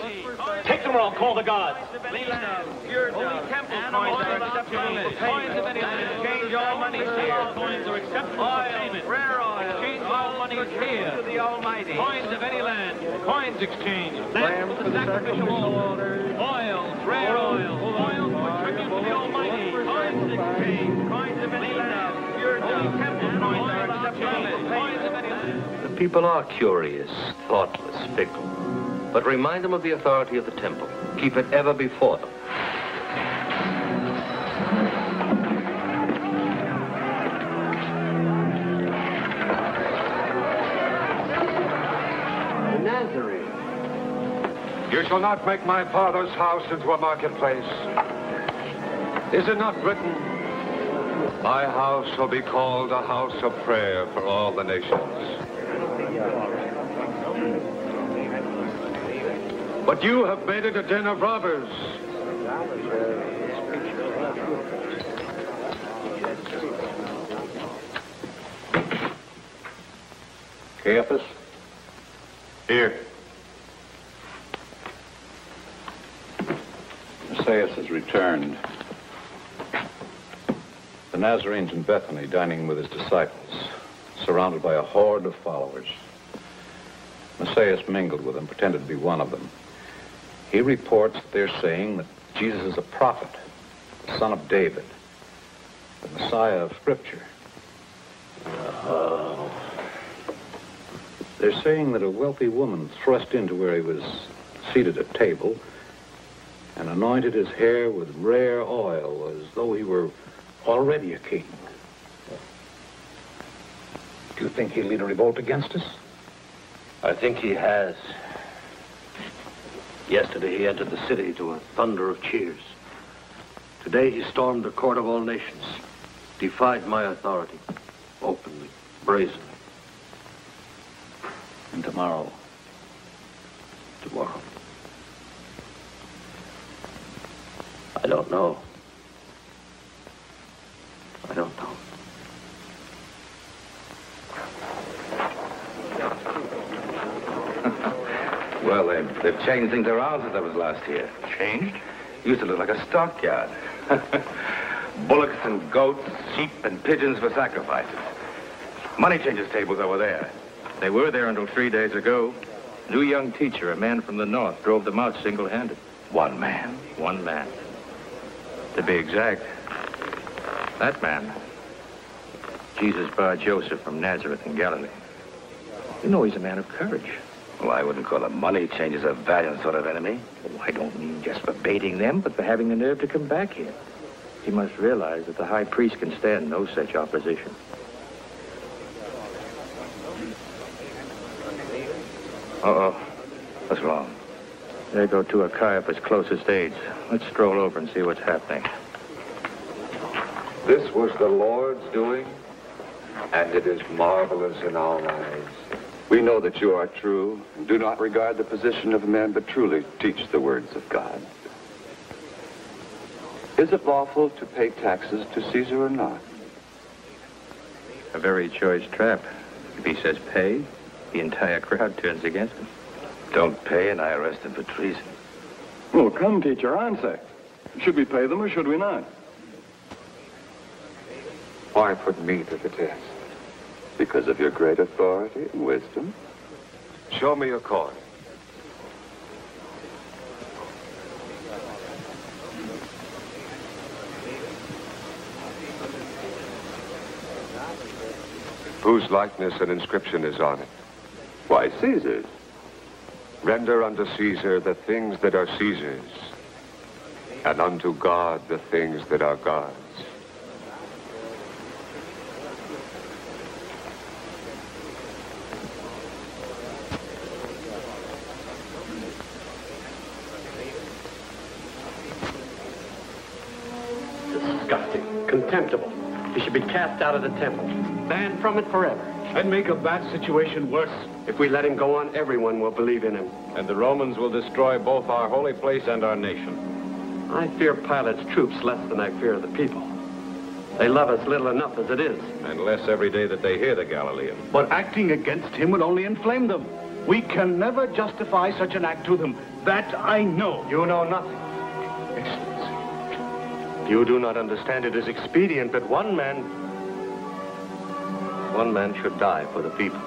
Take them or I'll call the gods. Only temple coins are acceptable for payment. Exchange all money here. Coins are acceptable for payment. Rare oil. Exchange all money here. To the Almighty. Coins of any land. Coins exchange. Lamb for the sacrificial altar. Oils, rare oils. Oils for tribute to the Almighty. Coins exchange. Coins of any land. Only temple coins are acceptable for payment. Of any land. The people are curious, thoughtless, fickle. But remind them of the authority of the temple. Keep it ever before them. The Nazarene. You shall not make my father's house into a marketplace. Is it not written, my house shall be called a house of prayer for all the nations? But you have made it a den of robbers. Caiaphas? Here. Messias has returned. The Nazarene's in Bethany, dining with his disciples, surrounded by a horde of followers. Messias mingled with them, pretended to be one of them. He reports that they're saying that Jesus is a prophet, the son of David, the Messiah of Scripture. They're saying that a wealthy woman thrust into where he was seated at table and anointed his hair with rare oil as though he were already a king. Do you think he'll lead a revolt against us? I think he has. Yesterday he entered the city to a thunder of cheers. Today he stormed the court of all nations, defied my authority, openly, brazenly. And tomorrow? Tomorrow. I don't know. I don't know. Well, they've changed things around since I was last here. Changed? Used to look like a stockyard. Bullocks and goats, sheep and pigeons for sacrifices. Money changers' tables over there. They were there until 3 days ago. New young teacher, a man from the north, drove them out single-handed. One man? One man. To be exact, that man, Jesus Bar Joseph from Nazareth in Galilee. You know he's a man of courage. Well, I wouldn't call a money changers a valiant sort of enemy. Oh, I don't mean just for baiting them, but for having the nerve to come back here. He must realize that the high priest can stand no such opposition. Uh-oh. What's wrong? There go two of Caiaphas' closest aides. Let's stroll over and see what's happening. This was the Lord's doing, and it is marvelous in our eyes. We know that you are true, and do not regard the position of man, but truly teach the words of God. Is it lawful to pay taxes to Caesar or not? A very choice trap. If he says pay, the entire crowd turns against him. Don't pay and I arrest him for treason. Well, come, teacher, answer. Should we pay them or should we not? Why put me to the test? Because of your great authority and wisdom. Show me your coin. Whose likeness and inscription is on it? Why, Caesar's. Render unto Caesar the things that are Caesar's, and unto God the things that are God's. contemptible. He should be cast out of the temple, banned from it forever. And make a bad situation worse. If we let him go on, everyone will believe in him. And the Romans will destroy both our holy place and our nation. I fear Pilate's troops less than I fear the people. They love us little enough as it is. And less every day that they hear the Galilean. But acting against him would only inflame them. We can never justify such an act to them. That I know. You know nothing. Excellency, you do not understand. It is expedient that one man should die for the people.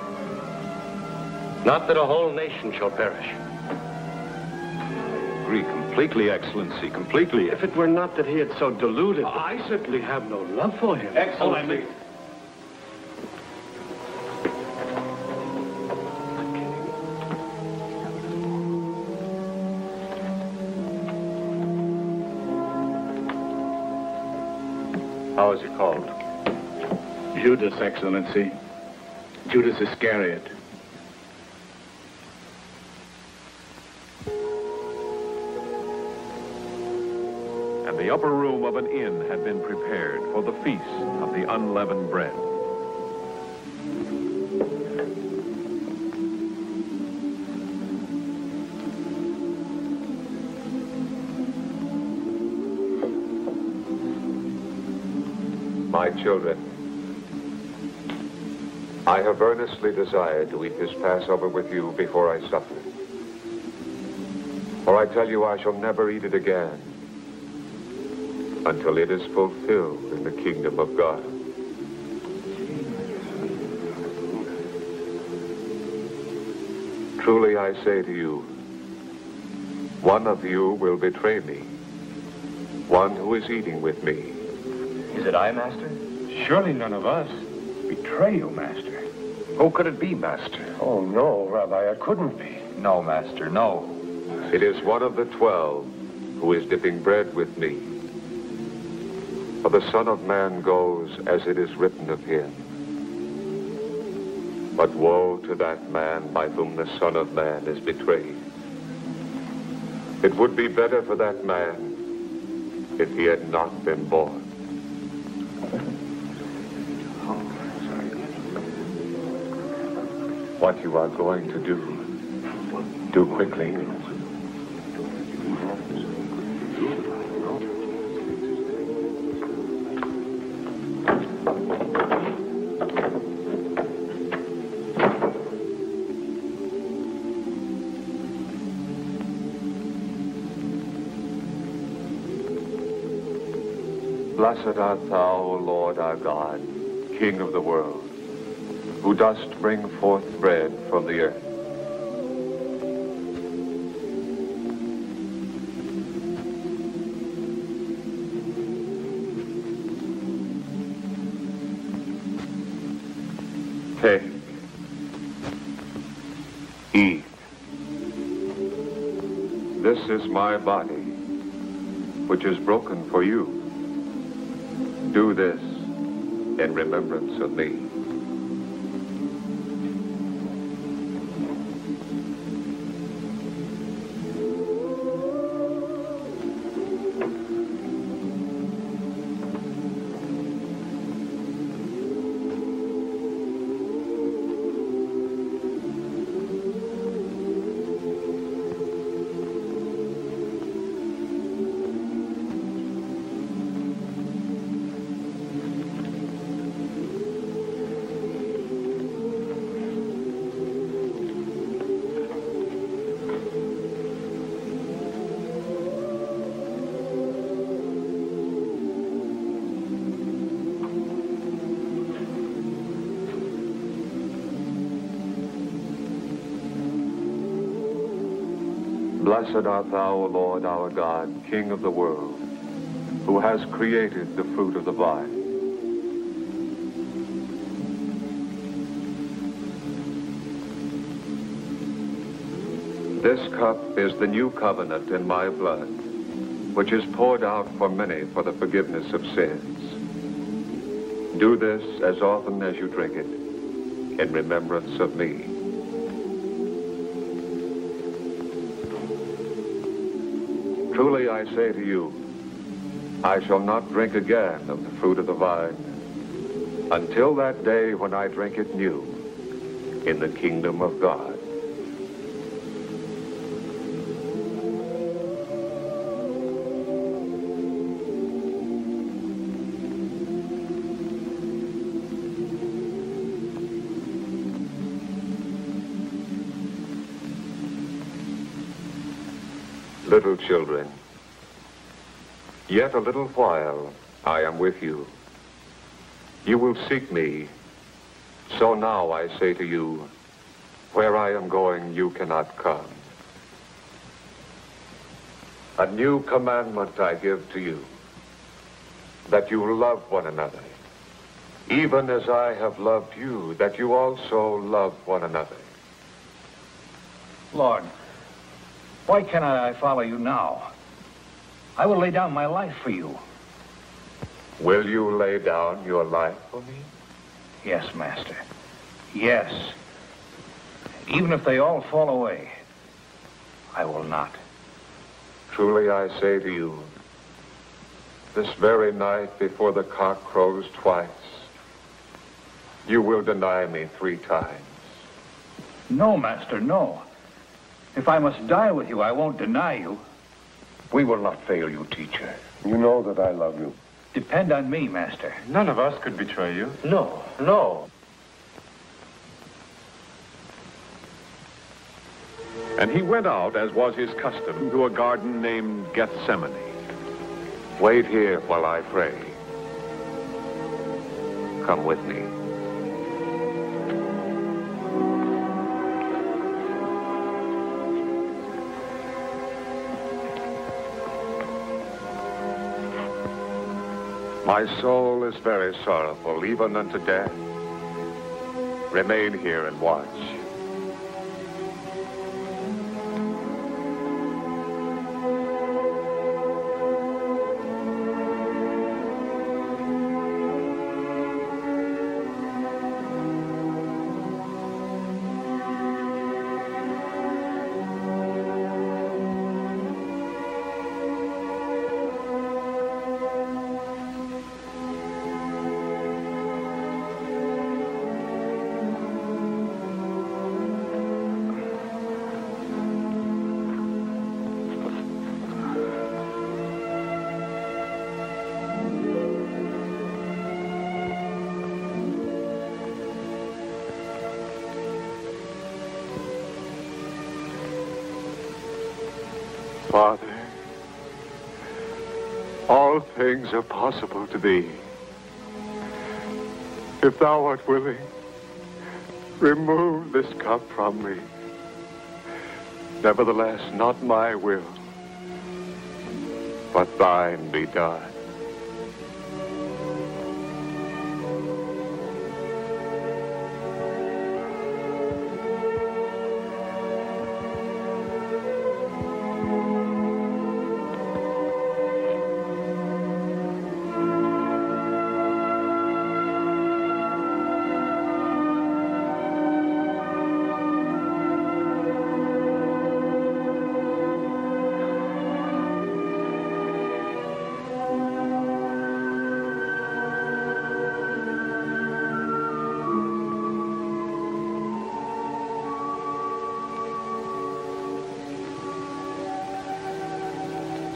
Not that a whole nation shall perish. I agree completely, Excellency, completely. If it were not that he had so deluded... I certainly have no love for him. Excellency. How is he called? Judas, Excellency. Judas Iscariot. And the upper room of an inn had been prepared for the feast of the unleavened bread. My children, I have earnestly desired to eat this Passover with you before I suffer. For I tell you, I shall never eat it again until it is fulfilled in the kingdom of God. Truly I say to you, one of you will betray me, one who is eating with me. Is it I, Master? Surely none of us betray you, Master. Who could it be, Master? Oh, no, Rabbi, it couldn't be. No, Master, no. It is one of the 12 who is dipping bread with me. For the Son of Man goes as it is written of him. But woe to that man by whom the Son of Man is betrayed. It would be better for that man if he had not been born. What you are going to do quickly. Blessed art thou, O Lord our God, King of the world, who dost bring forth bread from the earth. Take, eat. This is my body, which is broken for you. Do this in remembrance of me. Blessed art thou, O Lord our God, King of the world, who has created the fruit of the vine. This cup is the new covenant in my blood, which is poured out for many for the forgiveness of sins. Do this as often as you drink it, in remembrance of me. Truly I say to you, I shall not drink again of the fruit of the vine until that day when I drink it new in the kingdom of God. Little children, yet a little while I am with you. You will seek me. So now I say to you, where I am going, you cannot come. A new commandment I give to you, that you love one another, even as I have loved you, that you also love one another. Lord, why cannot I follow you now? I will lay down my life for you. Will you lay down your life for me? Yes, Master. Yes. Even if they all fall away, I will not. Truly I say to you, this very night before the cock crows twice, you will deny me 3 times. No, Master, no. If I must die with you, I won't deny you. We will not fail you, teacher. You know that I love you. Depend on me, Master. None of us could betray you. No, no. And he went out, as was his custom, to a garden named Gethsemane. Wait here while I pray. Come with me. My soul is very sorrowful, even unto death. Remain here and watch. Father, all things are possible to thee. If thou art willing, remove this cup from me. Nevertheless, not my will, but thine be done.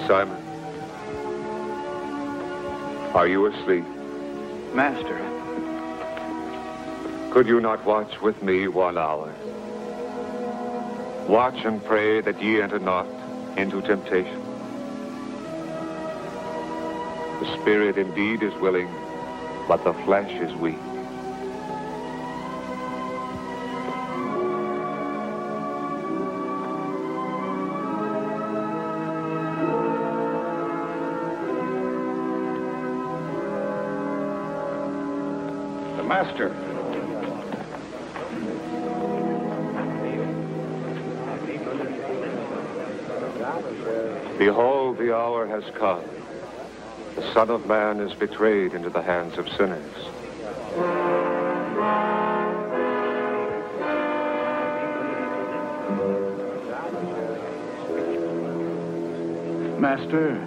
Simon, are you asleep? Master. Could you not watch with me 1 hour? Watch and pray that ye enter not into temptation. The spirit indeed is willing, but the flesh is weak. Master. Behold, the hour has come. The Son of Man is betrayed into the hands of sinners. Master,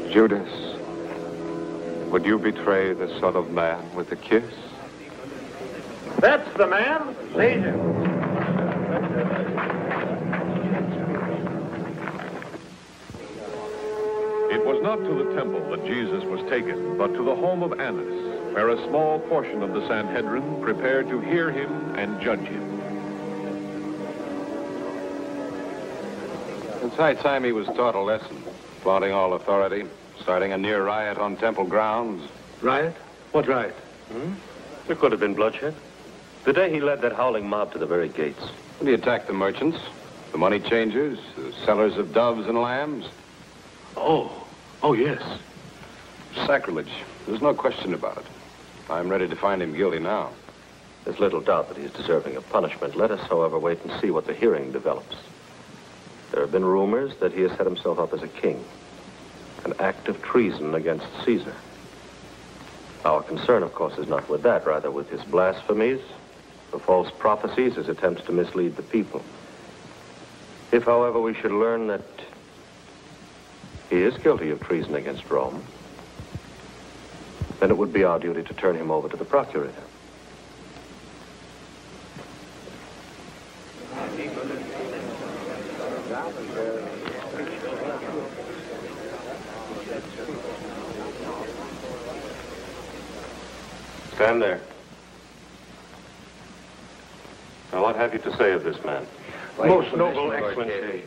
Judas, would you betray the Son of Man with a kiss? That's the man. Seize him. It was not to the temple that Jesus was taken, but to the home of Annas, where a small portion of the Sanhedrin prepared to hear him and judge him. It's high time he was taught a lesson, flaunting all authority, starting a near riot on temple grounds. Riot? What riot? There could have been bloodshed. The day he led that howling mob to the very gates. When he attacked the merchants, the money changers, the sellers of doves and lambs. Oh, yes. Sacrilege. There's no question about it. I'm ready to find him guilty now. There's little doubt that he's deserving of punishment. Let us, however, wait and see what the hearing develops. There have been rumors that he has set himself up as a king. An act of treason against Caesar. Our concern, of course, is not with that, rather with his blasphemies, the false prophecies, his attempts to mislead the people. If, however, we should learn that he is guilty of treason against Rome, then it would be our duty to turn him over to the procurator. Stand there. Now, what have you to say of this man? Most noble Excellency,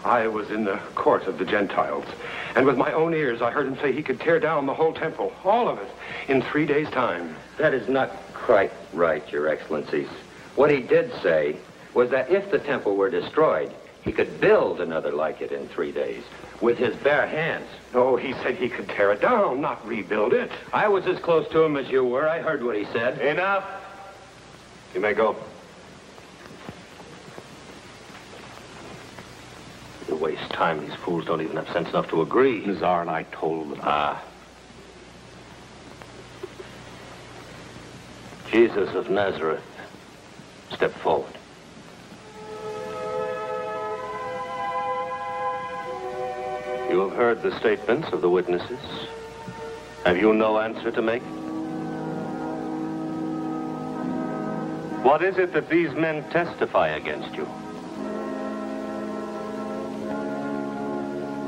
I was in the court of the Gentiles, and with my own ears I heard him say he could tear down the whole temple, all of it, in 3 days' time. That is not quite right, Your Excellencies. What he did say was that if the temple were destroyed, he could build another like it in 3 days, with his bare hands. No, he said he could tear it down, not rebuild it. I was as close to him as you were. I heard what he said. Enough. You may go. You waste time. These fools don't even have sense enough to agree. The Tsar and I told them. Jesus of Nazareth, step forward. You have heard the statements of the witnesses. Have you no answer to make? What is it that these men testify against you?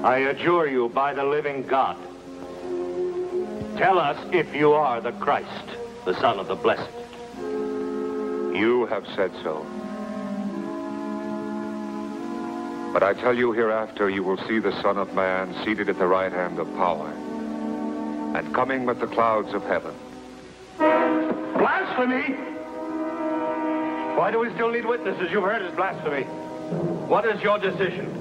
I adjure you by the living God. Tell us if you are the Christ, the Son of the Blessed. You have said so. But I tell you, hereafter you will see the Son of Man seated at the right hand of power, and coming with the clouds of heaven. Blasphemy! Why do we still need witnesses? You've heard his blasphemy. What is your decision?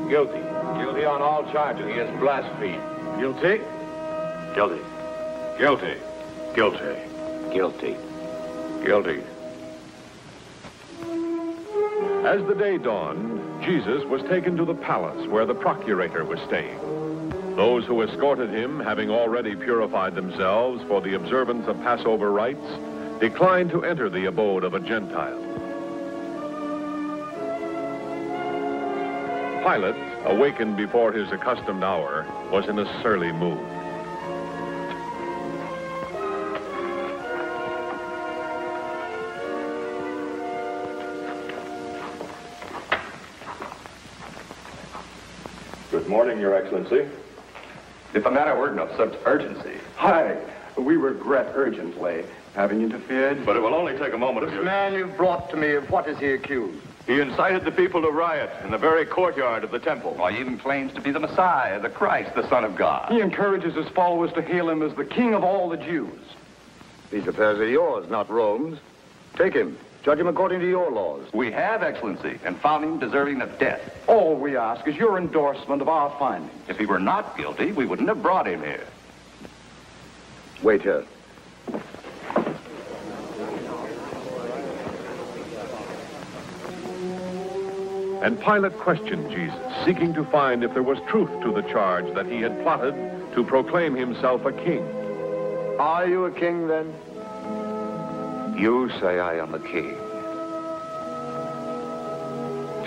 Guilty. Guilty on all charges. He has blasphemed. Guilty? Guilty. Guilty. Guilty. Guilty. Guilty. As the day dawned, Jesus was taken to the palace where the procurator was staying. Those who escorted him, having already purified themselves for the observance of Passover rites, declined to enter the abode of a Gentile. Pilate, awakened before his accustomed hour, was in a surly mood. Good morning, Your Excellency. If a matter weren't of such urgency. Hi. We regret urgently having interfered. But it will only take a moment of This your... man you've brought to me, of what is he accused? He incited the people to riot in the very courtyard of the temple. Well, he even claims to be the Messiah, the Christ, the Son of God. He encourages his followers to hail him as the King of all the Jews. These affairs are yours, not Rome's. Take him. Judge him according to your laws. We have, Excellency, and found him deserving of death. All we ask is your endorsement of our findings. If he were not guilty, we wouldn't have brought him here. Wait here. And Pilate questioned Jesus, seeking to find if there was truth to the charge that he had plotted to proclaim himself a king. Are you a king, then? You say I am a king.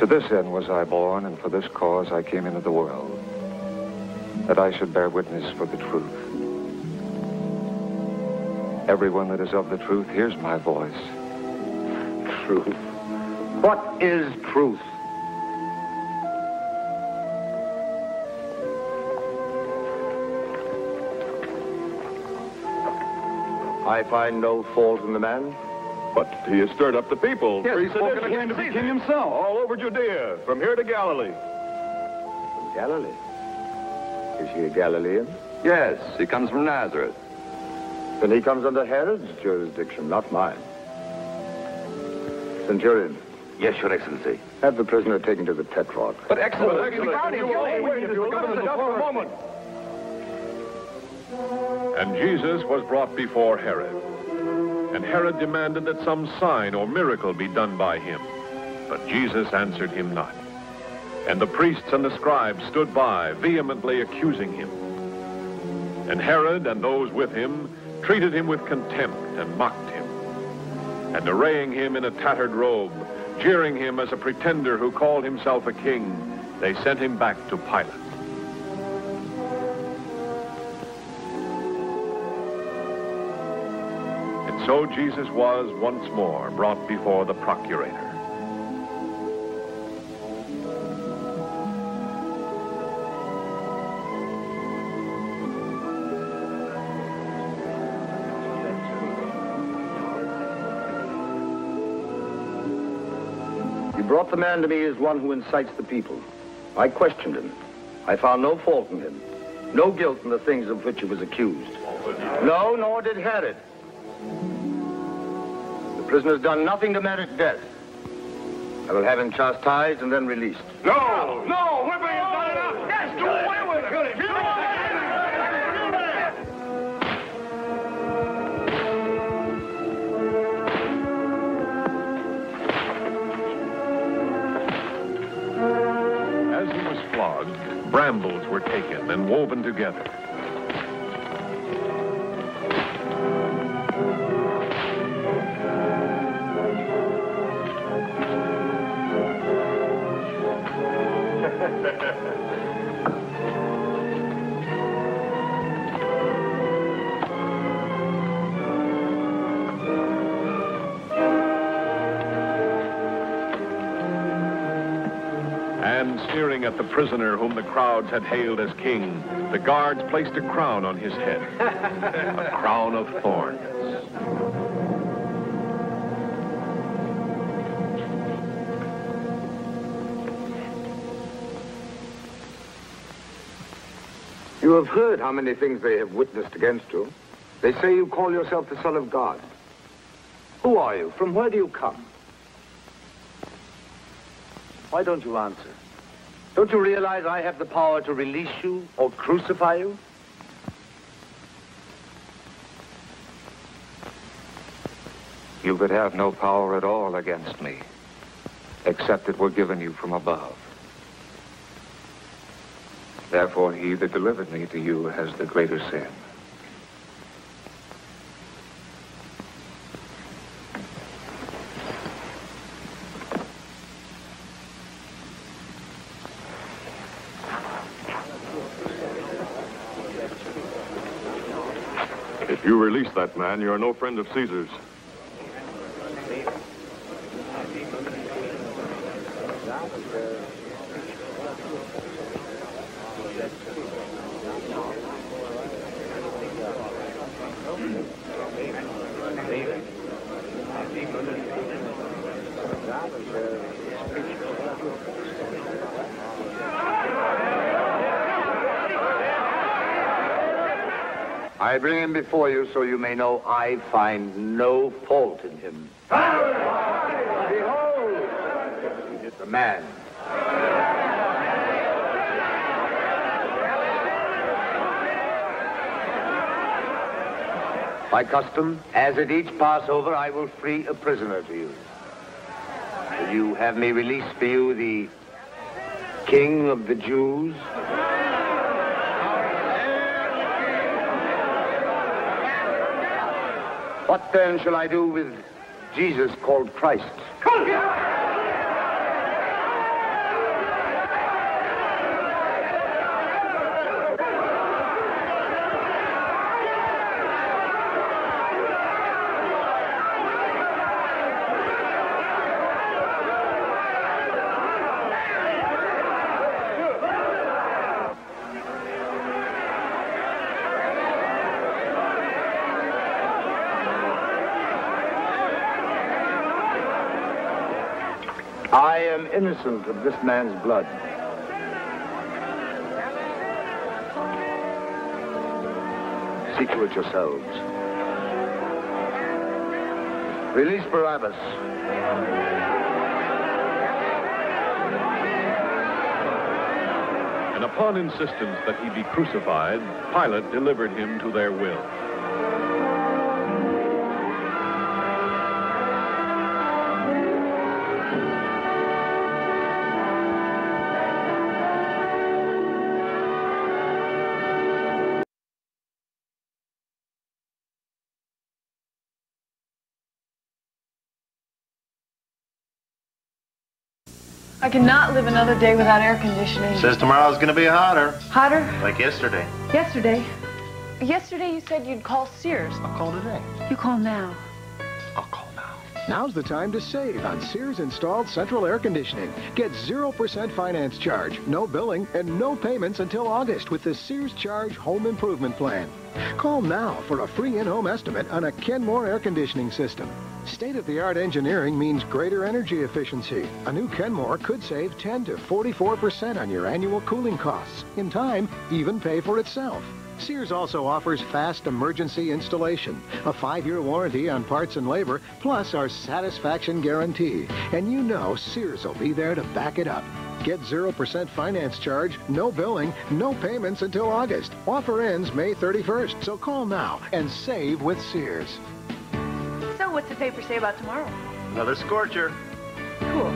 To this end was I born, and for this cause I came into the world, that I should bear witness for the truth. Everyone that is of the truth hears my voice. Truth. What is truth? I find no fault in the man. But he has stirred up the people. Yes, he's spoken again to be king himself. All over Judea, from here to Galilee. From Galilee? Is he a Galilean? Yes, he comes from Nazareth. Then he comes under Herod's jurisdiction, not mine. Centurion. Yes, Your Excellency. Have the prisoner taken to the Tetrarch. But Excellency, you will only wait if you will listen just for a moment. And Jesus was brought before Herod. And Herod demanded that some sign or miracle be done by him. But Jesus answered him not. And the priests and the scribes stood by, vehemently accusing him. And Herod and those with him treated him with contempt and mocked him. And arraying him in a tattered robe, jeering him as a pretender who called himself a king, they sent him back to Pilate. So Jesus was once more brought before the procurator. You brought the man to me as one who incites the people. I questioned him. I found no fault in him. No guilt in the things of which he was accused. No, nor did Herod. The prisoner's done nothing to merit death. I will have him chastised and then released. No! No! Whipping is not enough! Yes, do away with it! Kill him! As he was flogged, brambles were taken and woven together. And sneering at the prisoner whom the crowds had hailed as king, the guards placed a crown on his head, a crown of thorns. You have heard how many things they have witnessed against you. They say you call yourself the Son of God. Who are you? From where do you come? Why don't you answer? Don't you realize I have the power to release you or crucify you? You could have no power at all against me, except it were given you from above. Therefore, he that delivered me to you has the greater sin. If you release that man, you're no friend of Caesar's. I bring him before you so you may know I find no fault in him. Behold, he is the man. By custom, as at each Passover, I will free a prisoner to you. Will you have me release for you the King of the Jews? What then shall I do with Jesus called Christ? I am innocent of this man's blood. See to it yourselves. Release Barabbas. And upon insistence that he be crucified, Pilate delivered him to their will. I cannot live another day without air conditioning. Says tomorrow's gonna be hotter. Hotter? Like yesterday. Yesterday? Yesterday you said you'd call Sears. I'll call today. You call now. I'll call now. Now's the time to save on Sears installed central air conditioning. Get 0% finance charge, no billing, and no payments until August with the Sears Charge Home Improvement Plan. Call now for a free in-home estimate on a Kenmore air conditioning system. State-of-the-art engineering means greater energy efficiency. A new Kenmore could save 10 to 44% on your annual cooling costs. In time, even pay for itself. Sears also offers fast emergency installation, a 5-year warranty on parts and labor, plus our satisfaction guarantee. And you know Sears will be there to back it up. Get 0% finance charge, no billing, no payments until August. Offer ends May 31st, so call now and save with Sears. So what's the paper say about tomorrow? Another scorcher. Cool.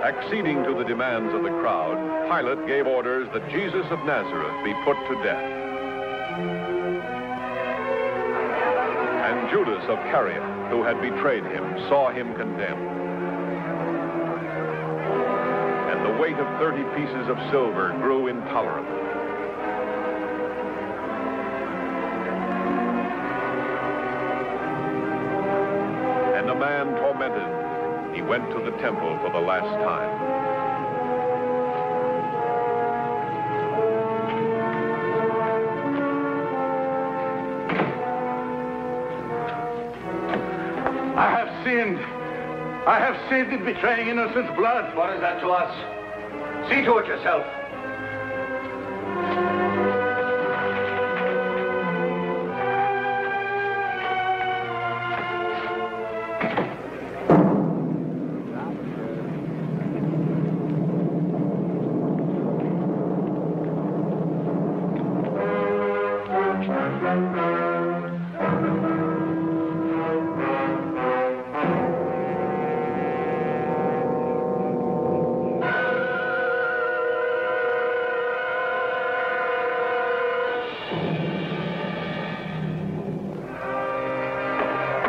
Acceding to the demands of the crowd, Pilate gave orders that Jesus of Nazareth be put to death. And Judas of Caria, who had betrayed him, saw him condemned. And the weight of 30 pieces of silver grew intolerable. And a man tormented, he went to the temple for the last time. I have sinned. I have sinned in betraying innocent blood. What is that to us? See to it yourself.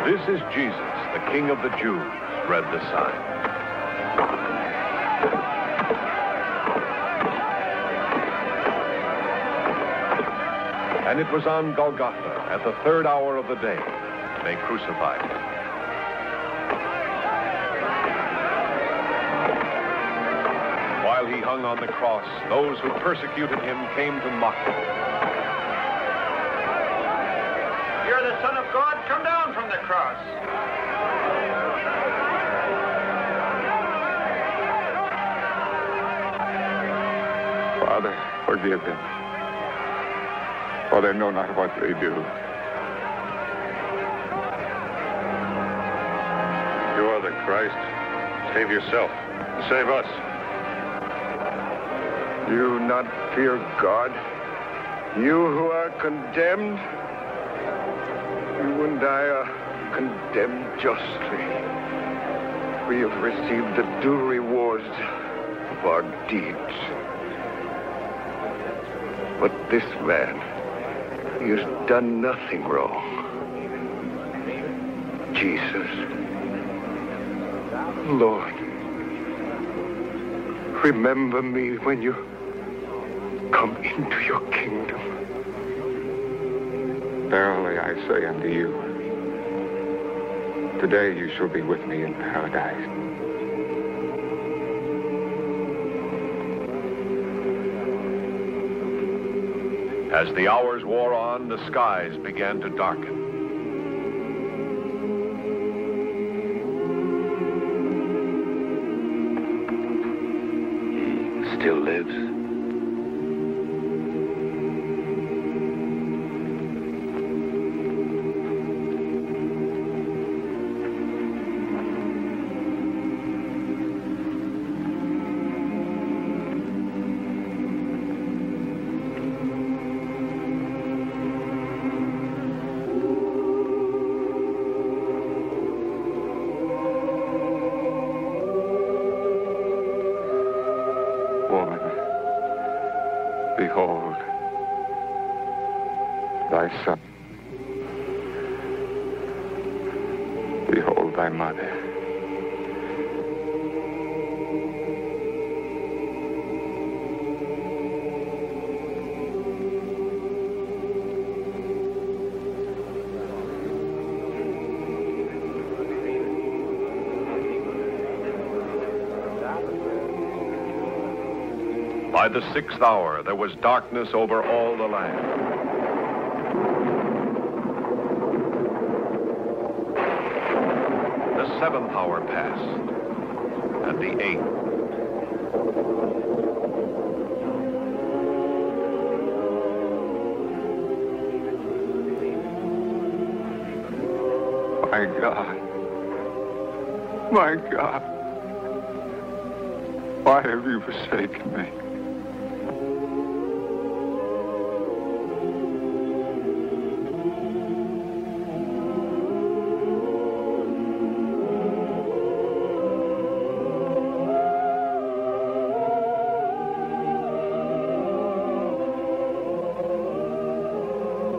This is Jesus, the King of the Jews, read the sign. And it was on Golgotha, at the 3rd hour of the day, they crucified him. While he hung on the cross, those who persecuted him came to mock him. You're the Son of God. Come down from the cross. Father, forgive them, for they know not what they do. You are the Christ. Save yourself. Save us. You not fear God? You who are condemned? You and I are condemned justly. We have received the due rewards of our deeds. But this man, he has done nothing wrong. Jesus, Lord, remember me when you come into your kingdom. Verily I say unto you, today you shall be with me in paradise. As the hours wore on, the skies began to darken. He still lives. Behold, thy son. Behold thy mother. By the 6th hour, there was darkness over all the land. The 7th hour passed, and the 8th. My God. My God. Why have you forsaken me?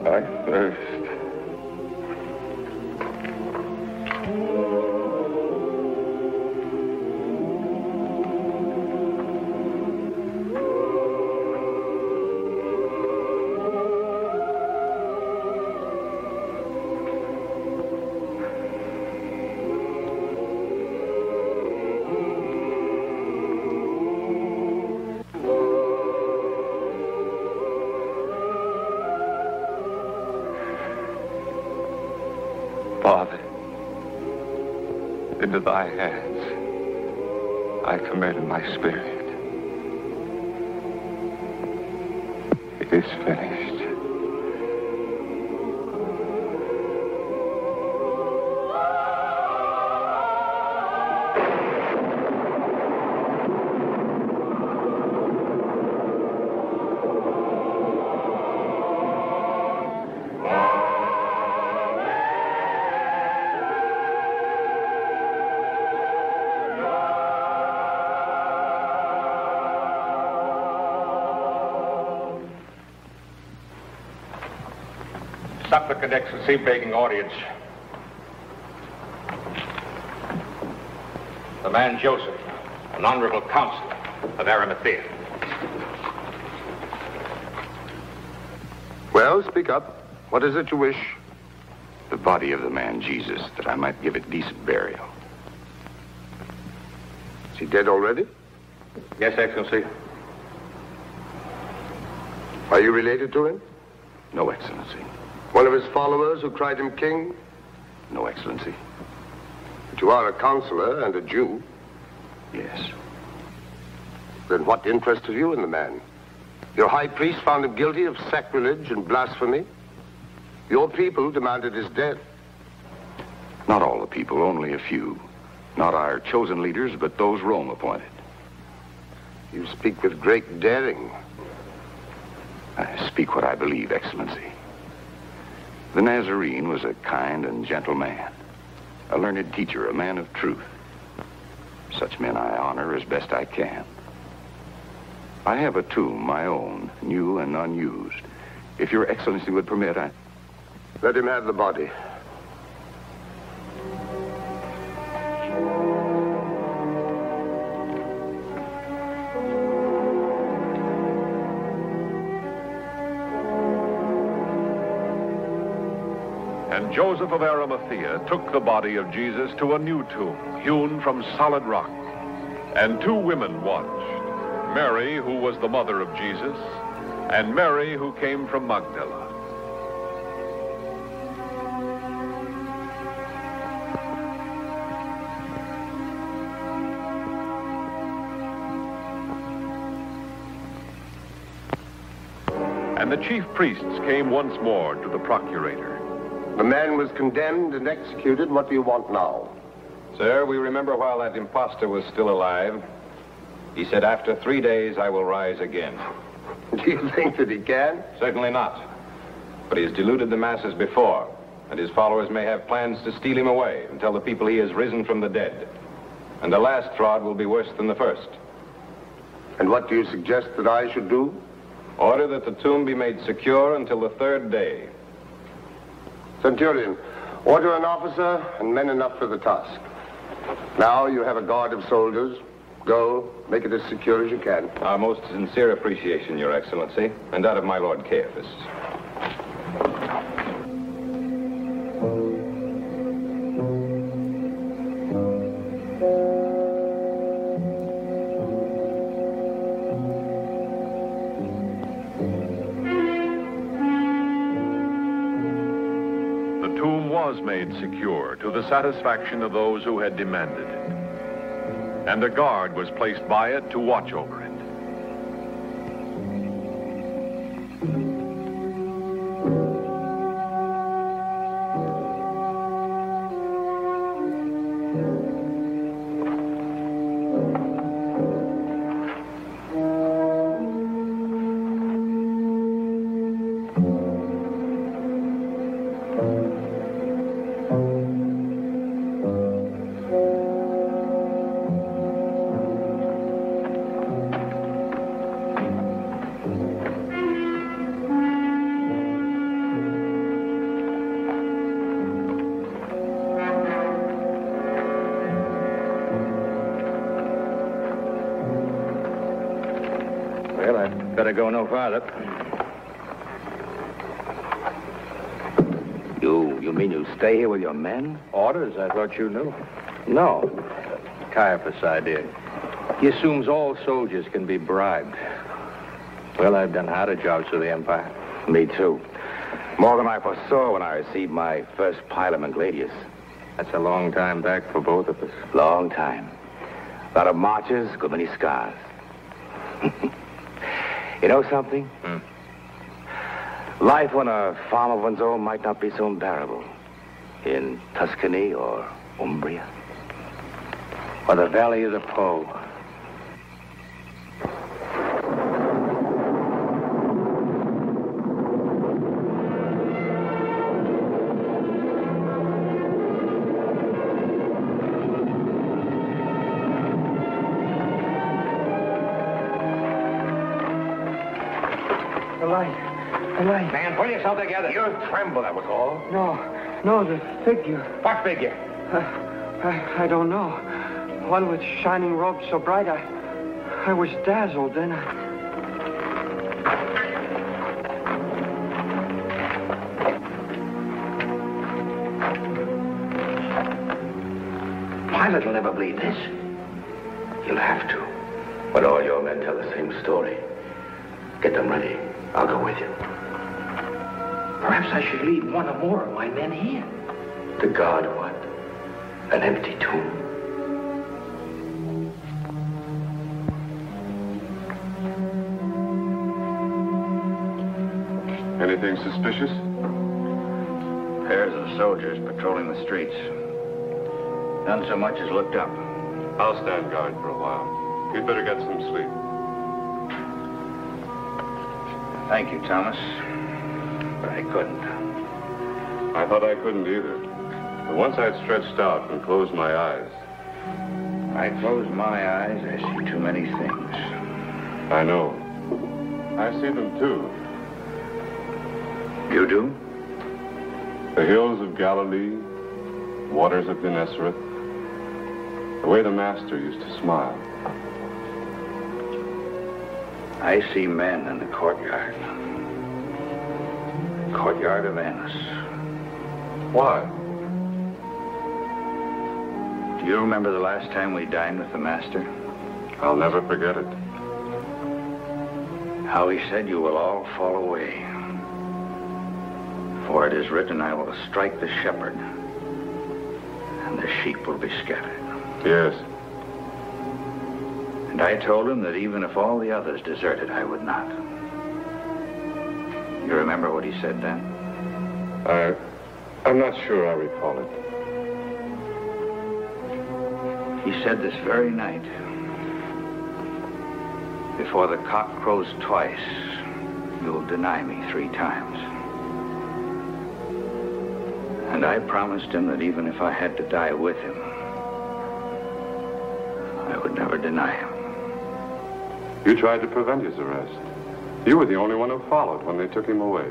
I thirst. Father, into thy hands I commend my spirit. It is finished. Supplicant Excellency, begging audience. The man Joseph, an honorable counselor of Arimathea. Well, speak up. What is it you wish? The body of the man Jesus, that I might give it decent burial. Is he dead already? Yes, Excellency. Are you related to him? No, Excellency. One of his followers who cried him king? No, Excellency. But you are a counselor and a Jew. Yes. Then what interest have you in the man? Your high priest found him guilty of sacrilege and blasphemy. Your people demanded his death. Not all the people, only a few. Not our chosen leaders, but those Rome appointed. You speak with great daring. I speak what I believe, Excellency. The Nazarene was a kind and gentle man. a learned teacher, a man of truth. Such men I honor as best I can. I have a tomb, my own, new and unused. If Your Excellency would permit, I... Let him have the body. And Joseph of Arimathea took the body of Jesus to a new tomb, hewn from solid rock. And two women watched, Mary, who was the mother of Jesus, and Mary, who came from Magdala. And the chief priests came once more to the procurator. The man was condemned and executed. What do you want now? Sir, we remember while that impostor was still alive, he said, after 3 days, I will rise again. Do you think that he can? Certainly not. But he has deluded the masses before, and his followers may have plans to steal him away and tell the people he has risen from the dead. And the last fraud will be worse than the first. And what do you suggest that I should do? Order that the tomb be made secure until the 3rd day. Centurion, order an officer and men enough for the task. Now you have a guard of soldiers. Go, make it as secure as you can. Our most sincere appreciation, Your Excellency, and that of my Lord Caiaphas. Was made secure to the satisfaction of those who had demanded it. And a guard was placed by it to watch over it. Well, I'd better go no farther. You mean you stay here with your men? Orders? I thought you knew. No. Caiaphas' idea. He assumes all soldiers can be bribed. Well, I've done harder jobs for the Empire. Me too. More than I foresaw when I received my first pilum in Gladius. That's a long time back for both of us. Long time. A lot of marches, good many scars. You know something? Life on a farm of one's own might not be so unbearable. In Tuscany or Umbria. Or the Valley of the Po. The light. Man, pull yourself together. You tremble, that was all. No, the figure. What figure? I don't know. One with shining robes so bright, I was dazzled, then Pilate will never believe this. You'll have to. But all your men tell the same story. Get them ready. I'll go with you. Perhaps I should leave one or more of my men here. To guard what? An empty tomb. Anything suspicious? Pairs of soldiers patrolling the streets. None so much as looked up. I'll stand guard for a while. You'd better get some sleep. Thank you, Thomas. But I couldn't. I thought I couldn't either. But once I'd stretched out and closed my eyes. I close my eyes, I see too many things. I know. I see them too. You do? The hills of Galilee, waters of Gennesaret, the way the Master used to smile. I see men in the courtyard. Courtyard of Annas. Why? Do you remember the last time we dined with the Master? I'll never forget it. How he said, you will all fall away. For it is written, I will strike the shepherd, and the sheep will be scattered. Yes. And I told him that even if all the others deserted, I would not. You remember what he said then? I'm not sure I recall it. He said this very night, before the cock crows twice, you'll deny me 3 times. And I promised him that even if I had to die with him, I would never deny him. You tried to prevent his arrest. You were the only one who followed when they took him away.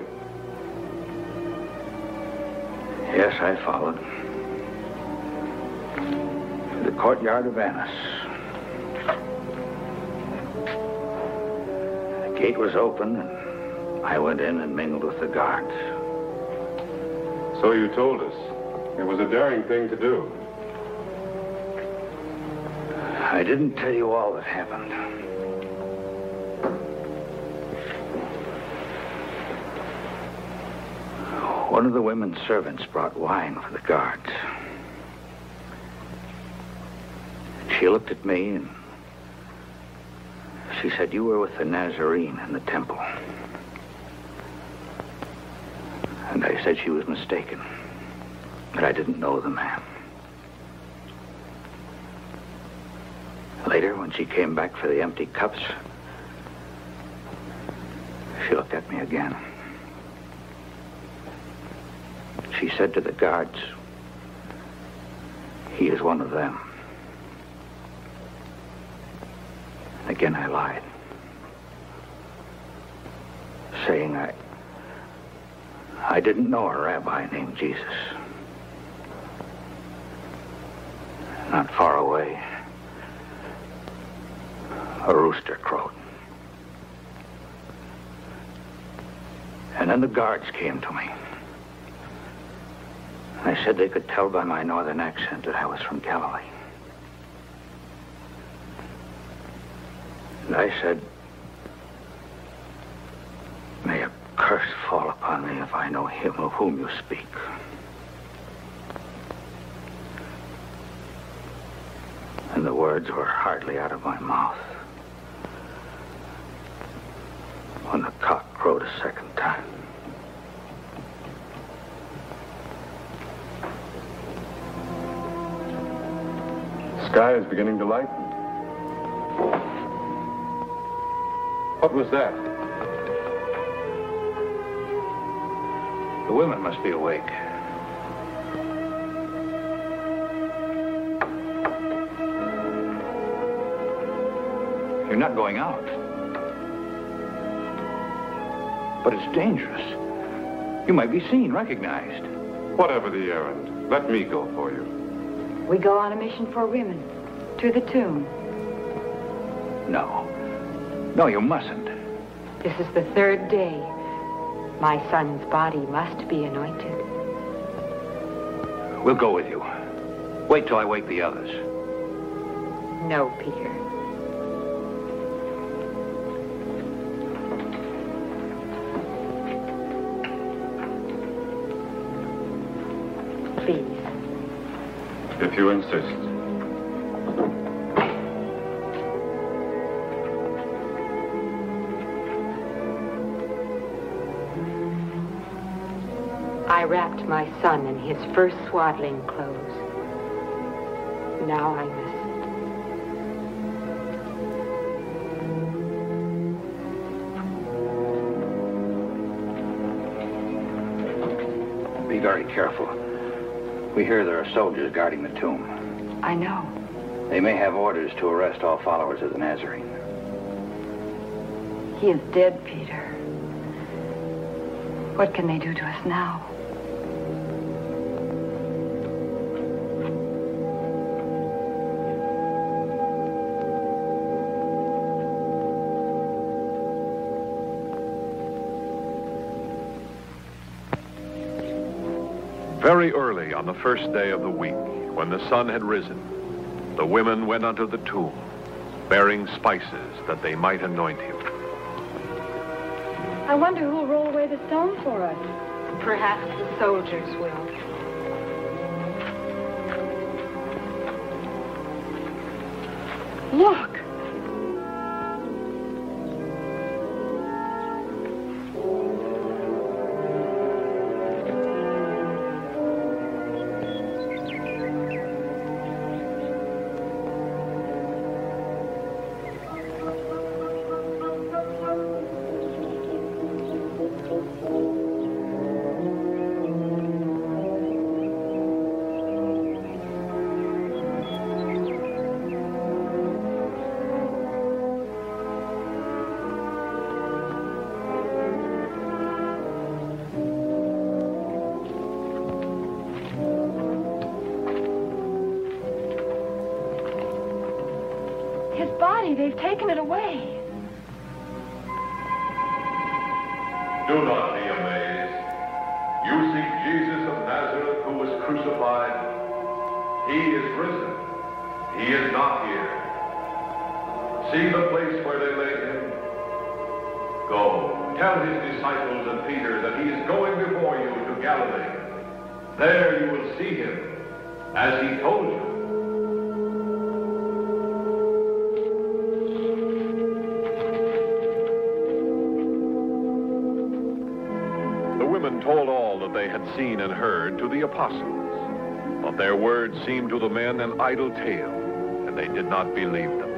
Yes, I followed. To the courtyard of Annas. The gate was open, and I went in and mingled with the guards. So you told us. It was a daring thing to do. I didn't tell you all that happened. One of the women's servants brought wine for the guards. She looked at me and she said, you were with the Nazarene in the temple. And I said she was mistaken, that I didn't know the man. Later, when she came back for the empty cups, she looked at me again. She said to the guards, he is one of them. Again, I lied, saying I didn't know a rabbi named Jesus. Not far away, a rooster crowed. And then the guards came to me. I said they could tell by my northern accent that I was from Galilee. And I said, may a curse fall upon me if I know him of whom you speak. And the words were hardly out of my mouth when the cock crowed a second time. The sky is beginning to lighten. What was that? The women must be awake. You're not going out. But it's dangerous. You might be seen, recognized. Whatever the errand, let me go for you. We go on a mission for women. To the tomb. No. No, you mustn't. This is the 3rd day. My son's body must be anointed. We'll go with you. Wait till I wake the others. No, Peter. Please. If you insist. I wrapped my son in his first swaddling clothes. Now I must. Be very careful. We hear there are soldiers guarding the tomb. I know. They may have orders to arrest all followers of the Nazarene. He is dead, Peter. What can they do to us now? Very early on the first day of the week, when the sun had risen, the women went unto the tomb, bearing spices that they might anoint him. I wonder who'll roll away the stone for us. Perhaps the soldiers will. Look! They've taken it away. Do not be amazed. You seek Jesus of Nazareth who was crucified. He is risen. He is not here. See the place where they laid him? Go, tell his disciples and Peter that he is going before you to Galilee. There you will see him, as he told you. Told all that they had seen and heard to the apostles. But their words seemed to the men an idle tale, and they did not believe them.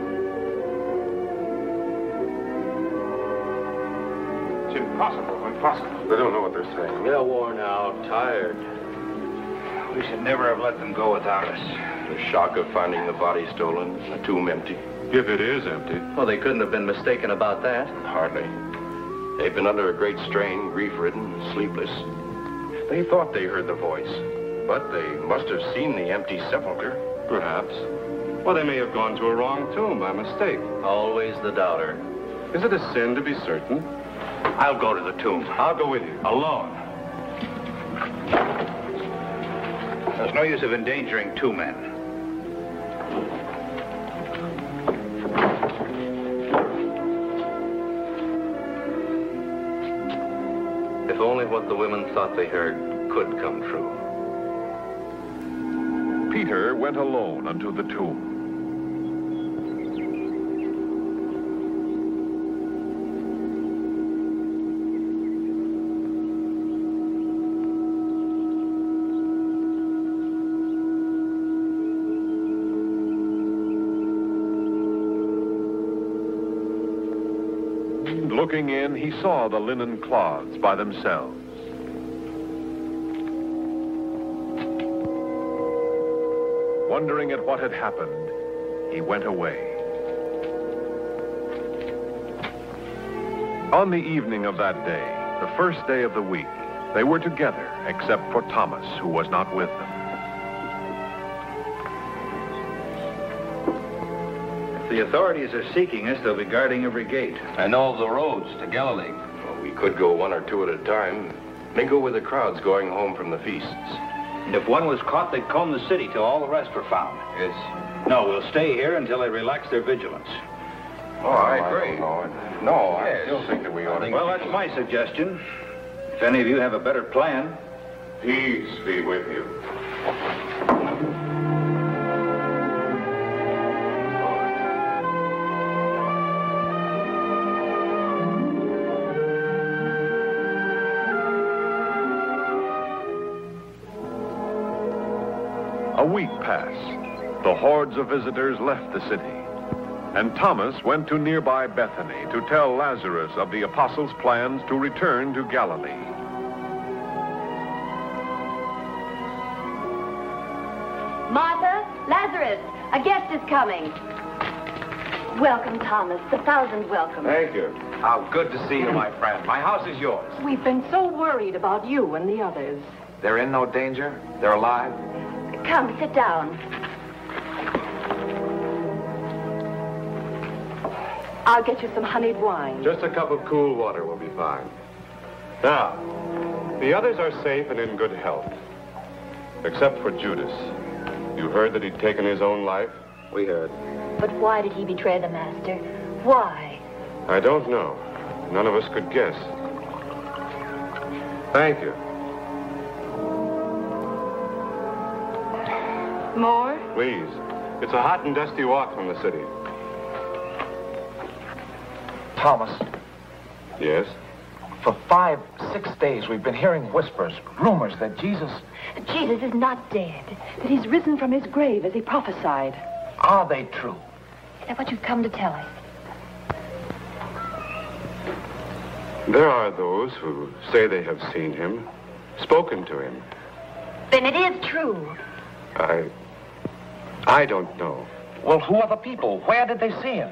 It's impossible. They don't know what they're saying. They're worn out, tired. We should never have let them go without us. The shock of finding the body stolen, the tomb empty. If it is empty. Well, they couldn't have been mistaken about that. Hardly. They've been under a great strain, grief-ridden, sleepless. They thought they heard the voice, but they must have seen the empty sepulcher. Perhaps. Well, they may have gone to a wrong tomb by mistake. Always the doubter. Is it a sin to be certain? I'll go to the tomb. I'll go with you. Alone. There's no use of endangering two men. If only what the women thought they heard could come true. Peter went alone unto the tomb. Looking in, he saw the linen cloths by themselves. Wondering at what had happened, he went away. On the evening of that day, the first day of the week, they were together, except for Thomas, who was not with them. The authorities are seeking us. They'll be guarding every gate. I know of the roads to Galilee. Well, we could go one or two at a time. Mingle with the crowds going home from the feasts. And if one was caught, they'd comb the city till all the rest were found. Yes. No, we'll stay here until they relax their vigilance. Oh, I agree. I still think that we ought to... Well, that's my suggestion. If any of you have a better plan. Peace be with you. A week passed. The hordes of visitors left the city, and Thomas went to nearby Bethany to tell Lazarus of the apostles' plans to return to Galilee. Lazarus, a guest is coming. Welcome, Thomas. 1,000 welcomes. Thank you. How good to see you, my friend. My house is yours. We've been so worried about you and the others. They're in no danger? They're alive? Come, sit down. I'll get you some honeyed wine. Just a cup of cool water will be fine. Now, the others are safe and in good health. Except for Judas. You heard that he'd taken his own life? We heard. But why did he betray the Master? Why? I don't know. None of us could guess. Thank you. More? Please. It's a hot and dusty walk from the city. Thomas, Yes? for 5-6 days we've been hearing whispers, rumors that Jesus... Jesus is not dead. That he's risen from his grave as he prophesied. Are they true? Is that what you've come to tell us? There are those who say they have seen him, spoken to him. Then it is true. I don't know. Well, who are the people? Where did they see him?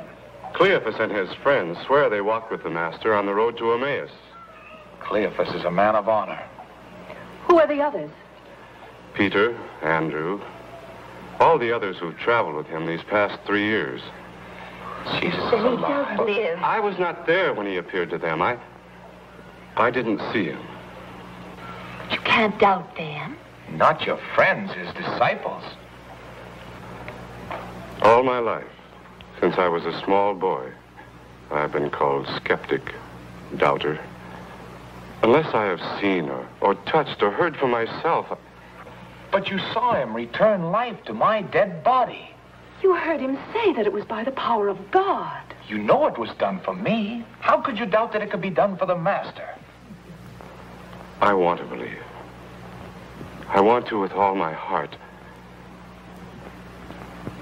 Cleophas and his friends swear they walked with the Master on the road to Emmaus. Cleophas is a man of honor. Who are the others? Peter, Andrew, all the others who've traveled with him these past 3 years. Jesus is Then he alive. does live. I was not there when he appeared to them. I didn't see him. You can't doubt them. Not your friends, his disciples. All my life, since I was a small boy, I've been called skeptic, doubter. Unless I have seen or touched or heard for myself. But you saw him return life to my dead body. You heard him say that it was by the power of God. You know it was done for me. How could you doubt that it could be done for the Master? I want to believe. I want to with all my heart.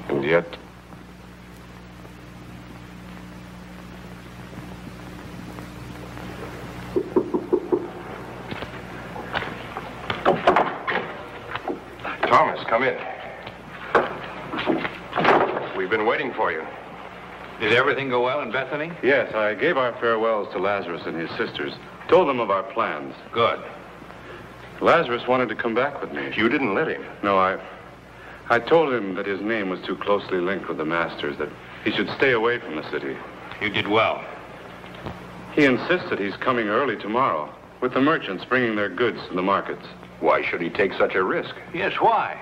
And yet... Thomas, come in. We've been waiting for you. Did everything go well in Bethany? Yes, I gave our farewells to Lazarus and his sisters. Told them of our plans. Good. Lazarus wanted to come back with me. You didn't let him? No, I told him that his name was too closely linked with the Master's, that he should stay away from the city. You did well. He insisted he's coming early tomorrow, with the merchants bringing their goods to the markets. Why should he take such a risk? Yes, why?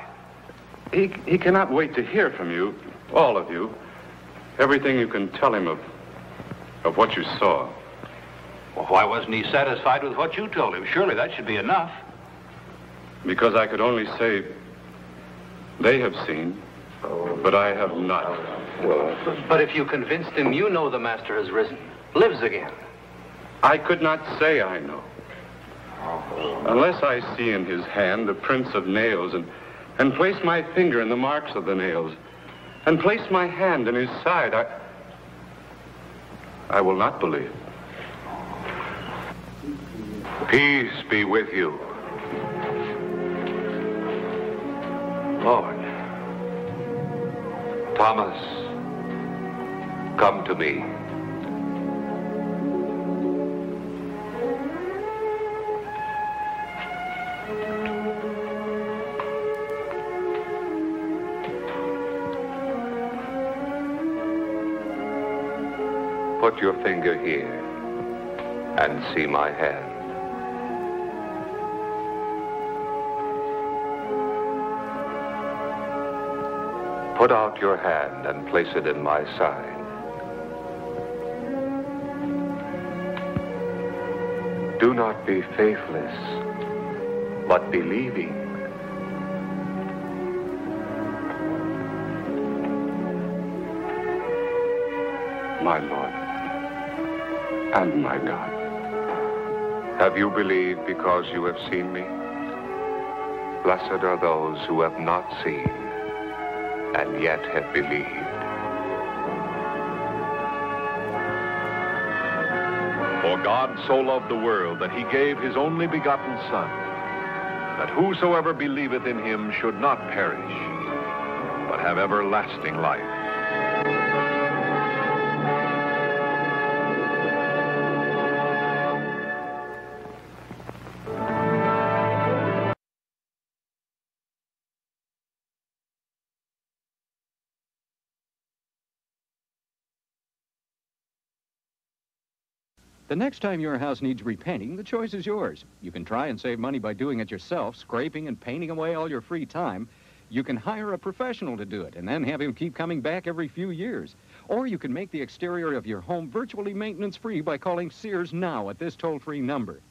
He cannot wait to hear from you, all of you, everything you can tell him of what you saw. Well, why wasn't he satisfied with what you told him? Surely that should be enough. Because I could only say, they have seen, but I have not. But if you convinced him you know the Master has risen, lives again. I could not say I know. Unless I see in his hand the prints of nails and place my finger in the marks of the nails and place my hand in his side, I will not believe. Peace be with you. Lord, Thomas, come to me. Put your finger here and see my hand. Put out your hand and place it in my side. Do not be faithless, but believing. My Lord and my God. Have you believed because you have seen me? Blessed are those who have not seen and yet have believed. For God so loved the world that he gave his only begotten Son, that whosoever believeth in him should not perish, but have everlasting life. The next time your house needs repainting, the choice is yours. You can try and save money by doing it yourself, scraping and painting away all your free time. You can hire a professional to do it and then have him keep coming back every few years. Or you can make the exterior of your home virtually maintenance-free by calling Sears now at this toll-free number.